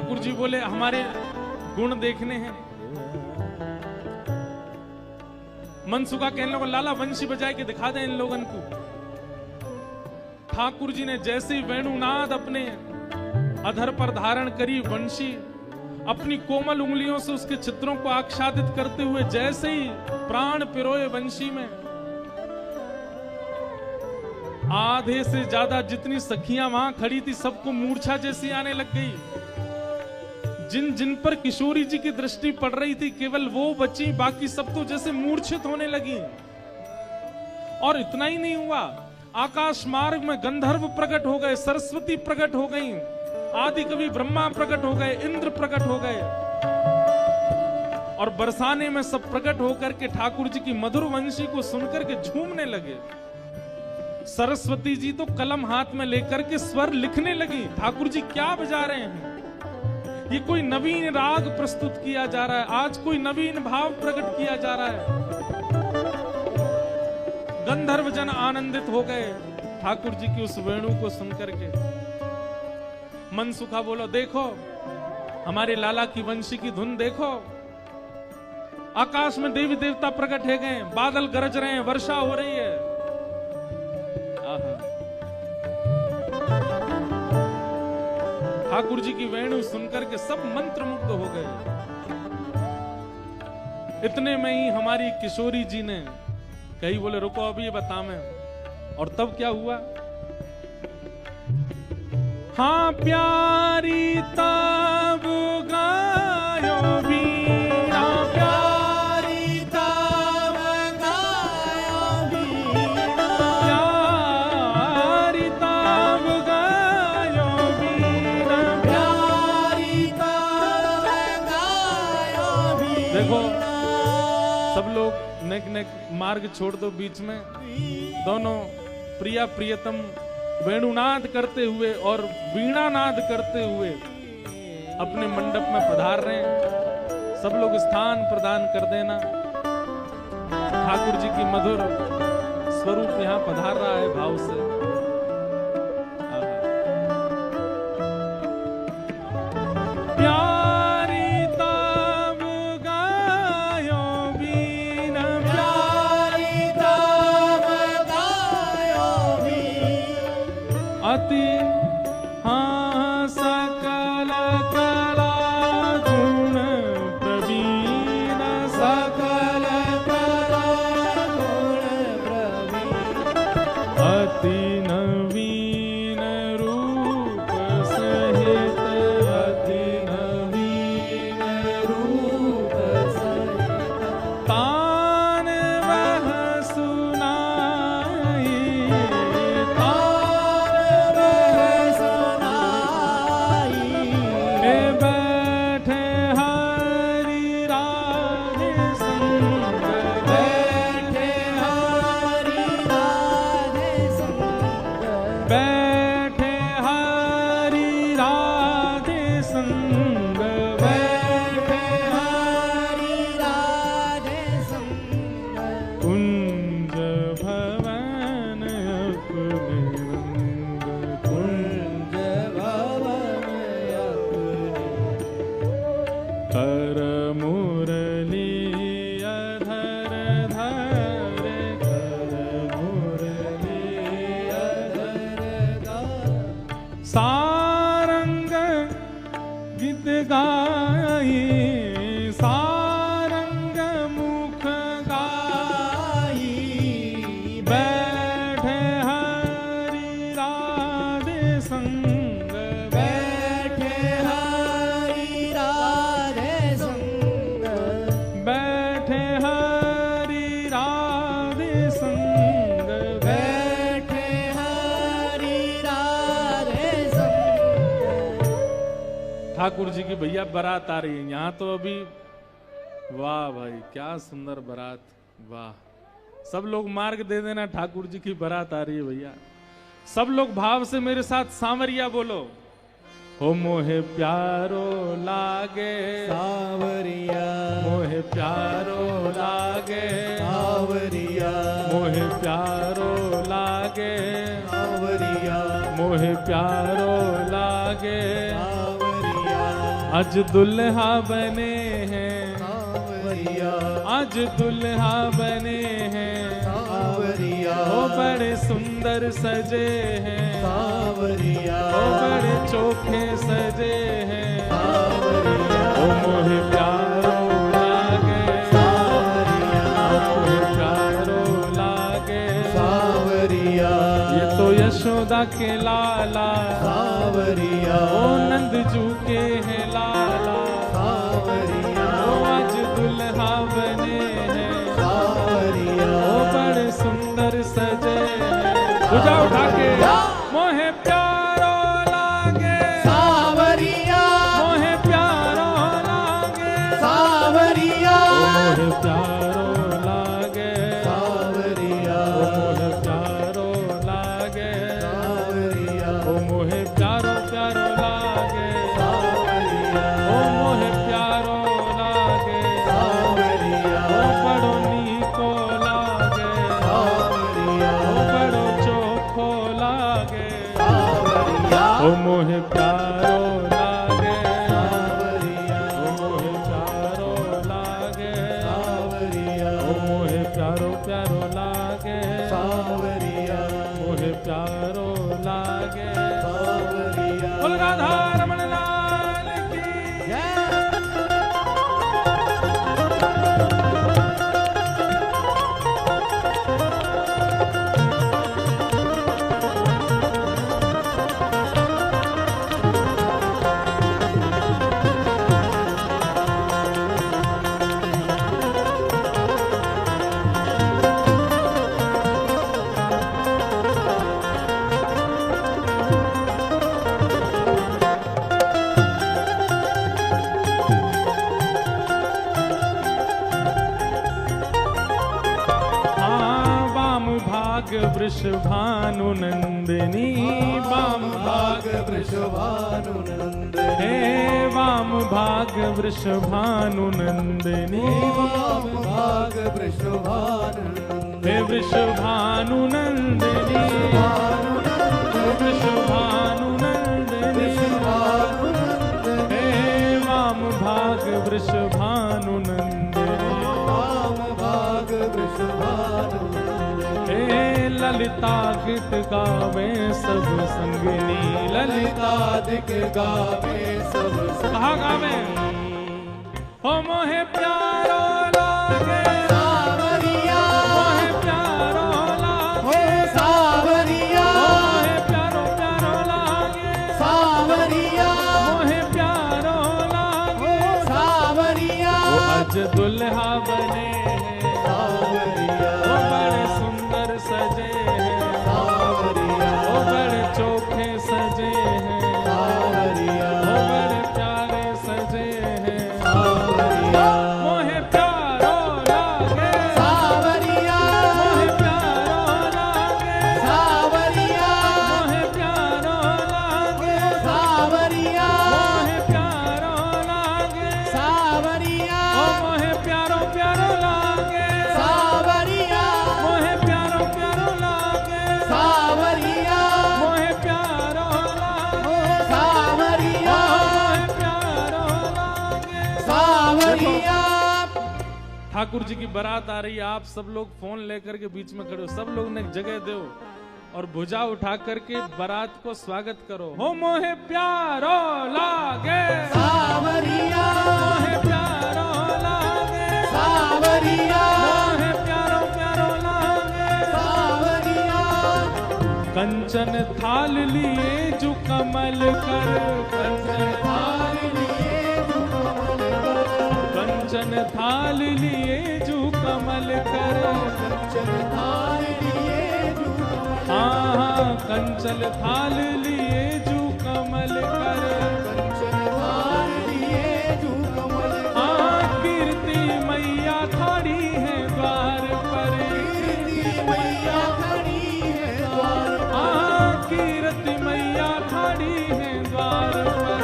ठाकुर जी बोले हमारे गुण देखने हैं। मनसुखा कहने लगा लाला वंशी बजाए के दिखा दे इन लोगन को। ठाकुर जी ने जैसे ही वेणुनाद अपने अधर पर धारण करी, वंशी अपनी कोमल उंगलियों से उसके चित्रों को आच्छादित करते हुए जैसे ही प्राण पिरोए वंशी में, आधे से ज्यादा जितनी सखियां वहां खड़ी थी सबको मूर्छा जैसी आने लग गई। जिन जिन पर किशोरी जी की दृष्टि पड़ रही थी केवल वो बची, बाकी सब तो जैसे मूर्छित होने लगी। और इतना ही नहीं हुआ, आकाश मार्ग में गंधर्व प्रकट हो गए, सरस्वती प्रकट हो गई, आदि कवि ब्रह्मा प्रकट हो गए, इंद्र प्रकट हो गए। और बरसाने में सब प्रकट होकर के ठाकुर जी की मधुर वंशी को सुनकर के झूमने लगे। सरस्वती जी तो कलम हाथ में लेकर के स्वर लिखने लगी, ठाकुर जी क्या बजा रहे हैं, ये कोई नवीन राग प्रस्तुत किया जा रहा है, आज कोई नवीन भाव प्रकट किया जा रहा है। गंधर्व जन आनंदित हो गए ठाकुर जी की उस वेणु को सुनकर के। मनसुखा बोलो देखो हमारे लाला की वंशी की धुन देखो, आकाश में देवी देवता प्रकट हो गए, बादल गरज रहे हैं, वर्षा हो रही है। ठाकुर जी की वेणु सुनकर के सब मंत्रमुग्ध हो गए। इतने में ही हमारी किशोरी जी ने कही, बोले रुको अभी ये बता मैं। और तब क्या हुआ, हाँ प्यारी तब गायो वीणा, प्यारी तब गायो वीणा, प्यारी तब गायो वीणा, प्यारी तब गायो वीणा। देखो सब लोग नेक नेक मार्ग छोड़ दो, बीच में दोनों प्रिया प्रियतम वेणुनाद करते हुए और वीणानाद करते हुए अपने मंडप में पधार रहे हैं। सब लोग स्थान प्रदान कर देना, ठाकुर जी की मधुर स्वरूप यहाँ पधार रहा है भाव से। प्यारी तब गायो वीणा, प्यारी तब गायो वीणा, अति हाँ सकल कला गुण प्रवीण, सकल कला गुण प्रवीण, अति नवीन रूप सहित, अति नवीन रूप सहित, तान वह सुनाई, तान वह सुनाई, ए बैठे हरि राधे संग, बैठे हरि राधे संग, बैठे हरि राधे संग, बैठे हरि राधे संग, कुंज भवन अपने रंग, कुंज भवन अपने, कर मुरली अधर धरे, कर मुरली अधर गाए, सारंग गीत गाई, सारंग मुख गाई, बैठे हरि राधे संग, बैठे हरि राधे संग, बैठे हरि राधे संग, बैठे हरि राधे संग। ठाकुर जी की भैया बारात आ रही है यहाँ तो अभी, वाह भाई क्या सुंदर बारात, वाह। सब लोग मार्ग दे देना, ठाकुर जी की बारात आ रही है भैया। सब लोग भाव से मेरे साथ सांवरिया बोलो, हो मोहे प्यारो लागे, सावरिया, मोहे प्यारो लागे, सावरिया, मोहे प्यारो लागे, सावरिया, मोहे प्यारो लागे, सावरिया, आज दुल्हा बने हैं, सांवरिया आज दुल्हा बने हैं, सांवरिया ओ बड़े सुंदर सजे हैं, सांवरिया ओ बड़े चोखे सजे हैं, सांवरिया ओ मोहे प्यारो लागे, सांवरिया मोहे प्यारो लागे, सांवरिया ये तो यशोदा के लाला, सांवरिया ओ नंदजू के हैं लाला, सांवरिया ओ आज दुल्हा बने हैं, सांवरिया ओ बड़े सुंदर सजे हैं। भुजा उठा के मोहे प्यारो लागे, सांवरिया मोहे प्यारो लागे, सांवरिया मोहे प्यारो लागे, सांवरिया मोहे प्यारो लागे, सांवरिया ओ मोहे प्यारो प्यारो लागे, सांवरिया ओ मोहे प्यारो लागे, सांवरिया ओ बड़ो नीको लागे, सांवरिया ओ बड़ो चोखो लागे, सांवरिया ओ मोहे प्यारो लागे, सांवरिया ओ मोहे प्यारो लागे, सांवरिया ओ मोहे प्यारो प्यारो लागे, सांवरिया मोहे प्यारो लागे। सांवरिया बोल राधा रमण लाल की। वाम भाग वृषभानु नंदिनी, वाम भाग वृषभानु नंद हे वाम भाग वृषभानु नंदिनी, वाम भाग वृषभानु नंद हे वृषभानु नंदिनी, वृषभानु नंदिनी, हे वाम भाग वृषभानु नंदिनी, वाम भाग वृषभानु हे ललिता गीत गावे सब संगिनी, ललिता ललितादिक गावे सब कहा गावे, हो मोहे प्यारो लागे, सांवरिया मोहे प्यारो लागे, हो सांवरिया मोहे प्यारो प्यारो लागे, सांवरिया मोहे प्यारो लागे, सांवरिया आज दुल्हा बने हैं, सांवरिया वो बड़े सुंदर सजे हैं, सांवरिया वो बड़े चोखे सजे हैं, सांवरिया वो बड़े प्यारे सजे हैं, सांवरिया मोहे प्यारो लागे, सांवरिया मोहे प्यारो लागे, सांवरिया मोहे प्यारो लागे, सांवरिया मोहे प्यारो लागे, सांवरिया ओ मोहे प्यारो प्यारो लागे, सांवरिया मोहे प्यारो प्यारो लागे, सांवरिया मोहे प्यारो लागे, सांवरिया मोहे प्यारो लागे। सांवरिया ठाकुर जी की बारात आ रही है, आप सब लोग फोन लेकर के बीच में खड़े हो, सब लोग ने एक जगह दो और भुजा उठा करके बारात को स्वागत करो। हो मोहे प्यारो लागे, सांवरिया मोहे प्यारो लागे, सांवरिया मोहे प्यारो प्यारो लागे। सांवरिया कंचन थाल लिए जो कमल कर, कंचन थाल लिए जो कमल कर, कंचन थाल लिए जो कमल कर, हाँ कंचन थाल लिए जो कमल कर, हाँ कीर्ति मैया खड़ी है द्वार पर, हाँ कीर्ति मैया खड़ी है द्वार पर,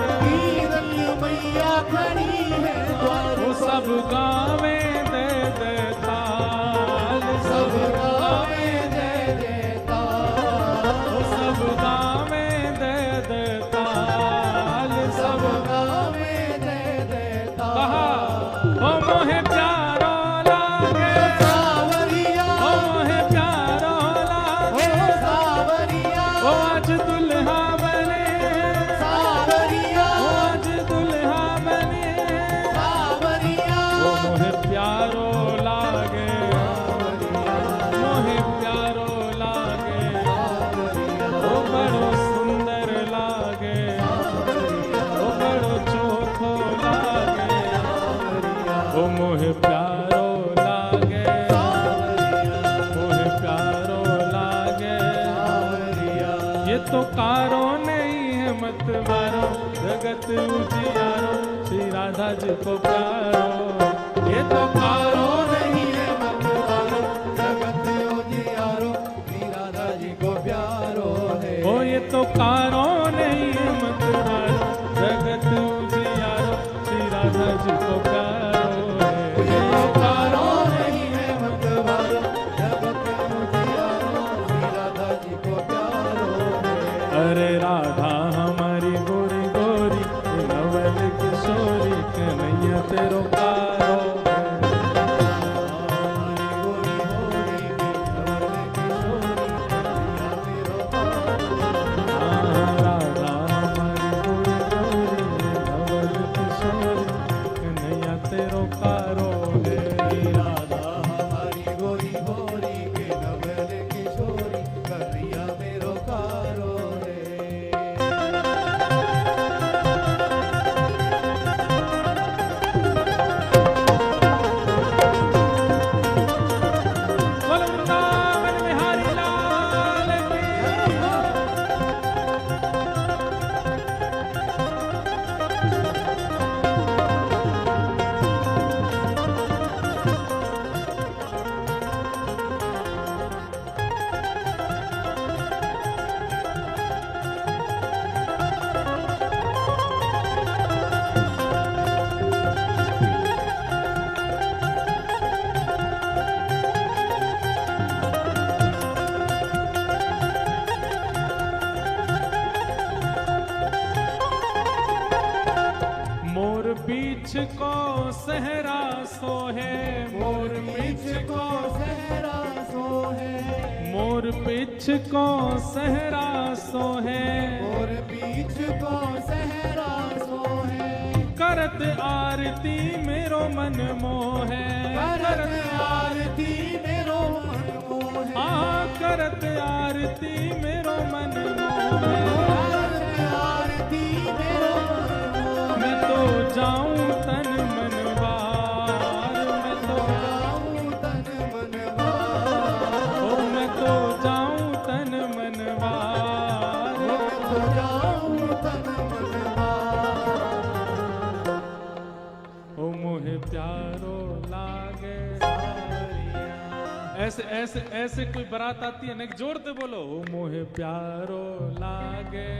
वो सब गावे दे दे ताल, सब गावे दे दे ताल, वो सब गावे दे दे ताल, ये तो कारो नहीं है मतवारो, जगत उजियारो, श्री राधा जी को प्यारो। ये तो कारो नहीं है मतवारो, जगत उजियारो, श्री राधा जी को प्यारो है। ओ ये तो कारो नहीं है मतवारो, जगत उजियारो, श्री राधा जी को प्यारो है। ये तो कारो नहीं है मतवारो, जगत उजियारो, श्री राधा जी को प्यारो है। अरे राधा हमारी गोरी गोरी, नवल किशोरी, कन्हैया तेरो प्यारो है। हमारी गोरी गोरी की नवल किशोरी, कन्हैया तेरो प्यारो है। राधा हमारी गोरी गोरी, नवल किशोरी, कन्हैया तेरो प्यारो है। राधा हमारी गोरी गोरी के नवल किशोरी, कन्हैया मेरो कारो है। बोलो वृंदावन बिहारी लाल की। मोर पीछ को सहरा सोहे, मोर पीछ को सहरा सोहे, मोर पीछ को सहरा सोहे, और बीच को सहरा सोहे। करत आरती मेरो मन मोहे, करत आरती मेरो मन मोहे, करत आरती मेरो मन मोहे। करत आरती मेरो मन मोहे। मैं तो जाऊं तन मन बार, मैं तो जाऊं तन मन बार, ओ मैं तो जाऊं तन मन बार। तो जाऊं तन मन बार। ओ मोहे प्यारो लागे। ऐसे ऐसे ऐसे कोई बारात आती है ना, एक जोड़ते बोलो, ओ मोहे प्यारो लागे।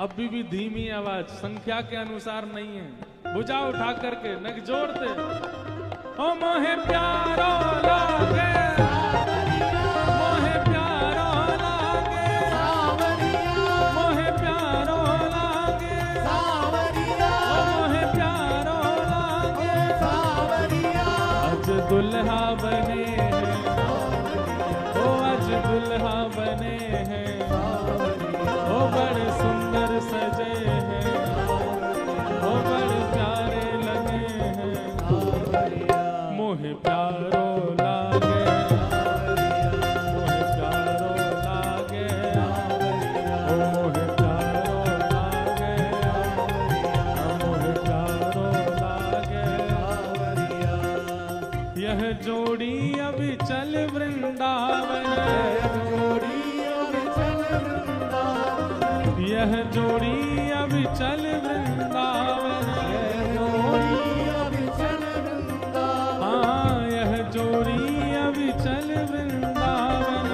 अभी भी धीमी आवाज, संख्या के अनुसार नहीं है, भुजा उठा करके नग जोड़ते। ओ मोहे प्यारो लागे, मोहे प्यारो लागे, मोहे प्यारो लागे, ओ मोहे प्यारो लागे। आज दुल्हा बने हैं, ओ आज दुल्हा बने हैं, ओ बड़े सुंदर सजे हैं, ओ बड़े प्यारे लगे हैं। मोहे प्यारो लागे, मोहे प्यारो लागे, ओ मोहे प्यारो लागे, मोहे प्यारो लागे। यह जोड़ी अभी चल वृंदावन, यह जोड़ी अभी चल वृंदावन। हाँ यह जोड़ी अभी चल वृंदावन।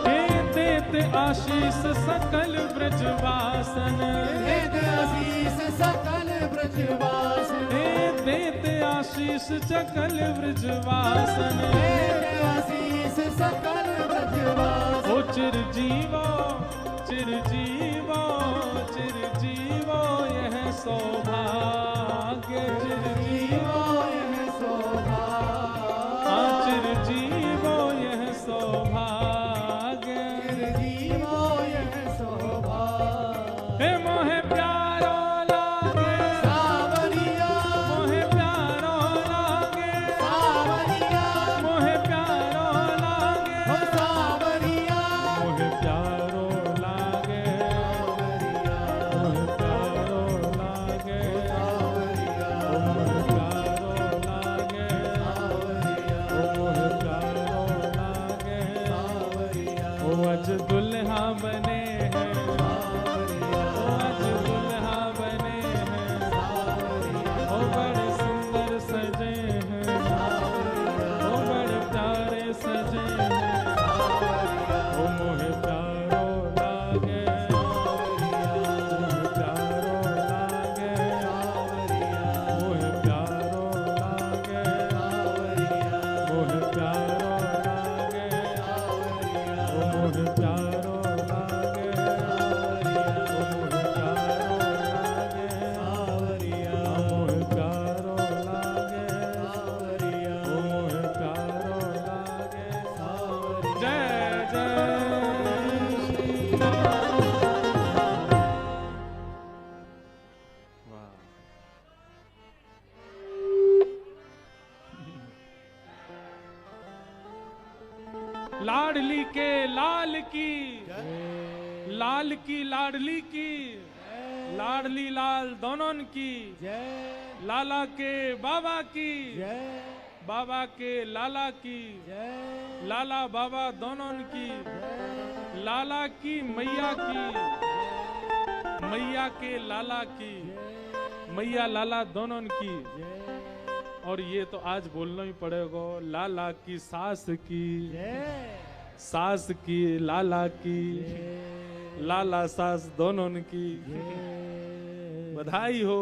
हे देते आशीष सकल ब्रजवासन, सकल ब्रजवासन, हे देते आशीष सकल ब्रजवासन। आशीष सकल ब्रजवासन। ओ चिरजीवो चिरजीवो चिरजीवो यह सौभाग्य, चिरजीवो यह सौभाग्य, चिरजीवो यह सौभाग्य। चिरजीवो यह सौभाग्य। हे मोहे प्यारो लागे, सावरिया, मोहे प्यारो लागे, सावरिया, मोहे प्यारो जय जय श्री वाह। लाडली के लाल की, लाल की लाडली की, लाडली लाल दोनों की, जय लाला के बाबा की, जय बाबा के लाला की, जय लाला बाबा दोनों की, लाला की मैया की, मैया के लाला की, मैया लाला दोनों की। और ये तो आज बोलना ही पड़ेगा, लाला की सास की, सास की लाला की, लाला सास दोनों की। बधाई हो।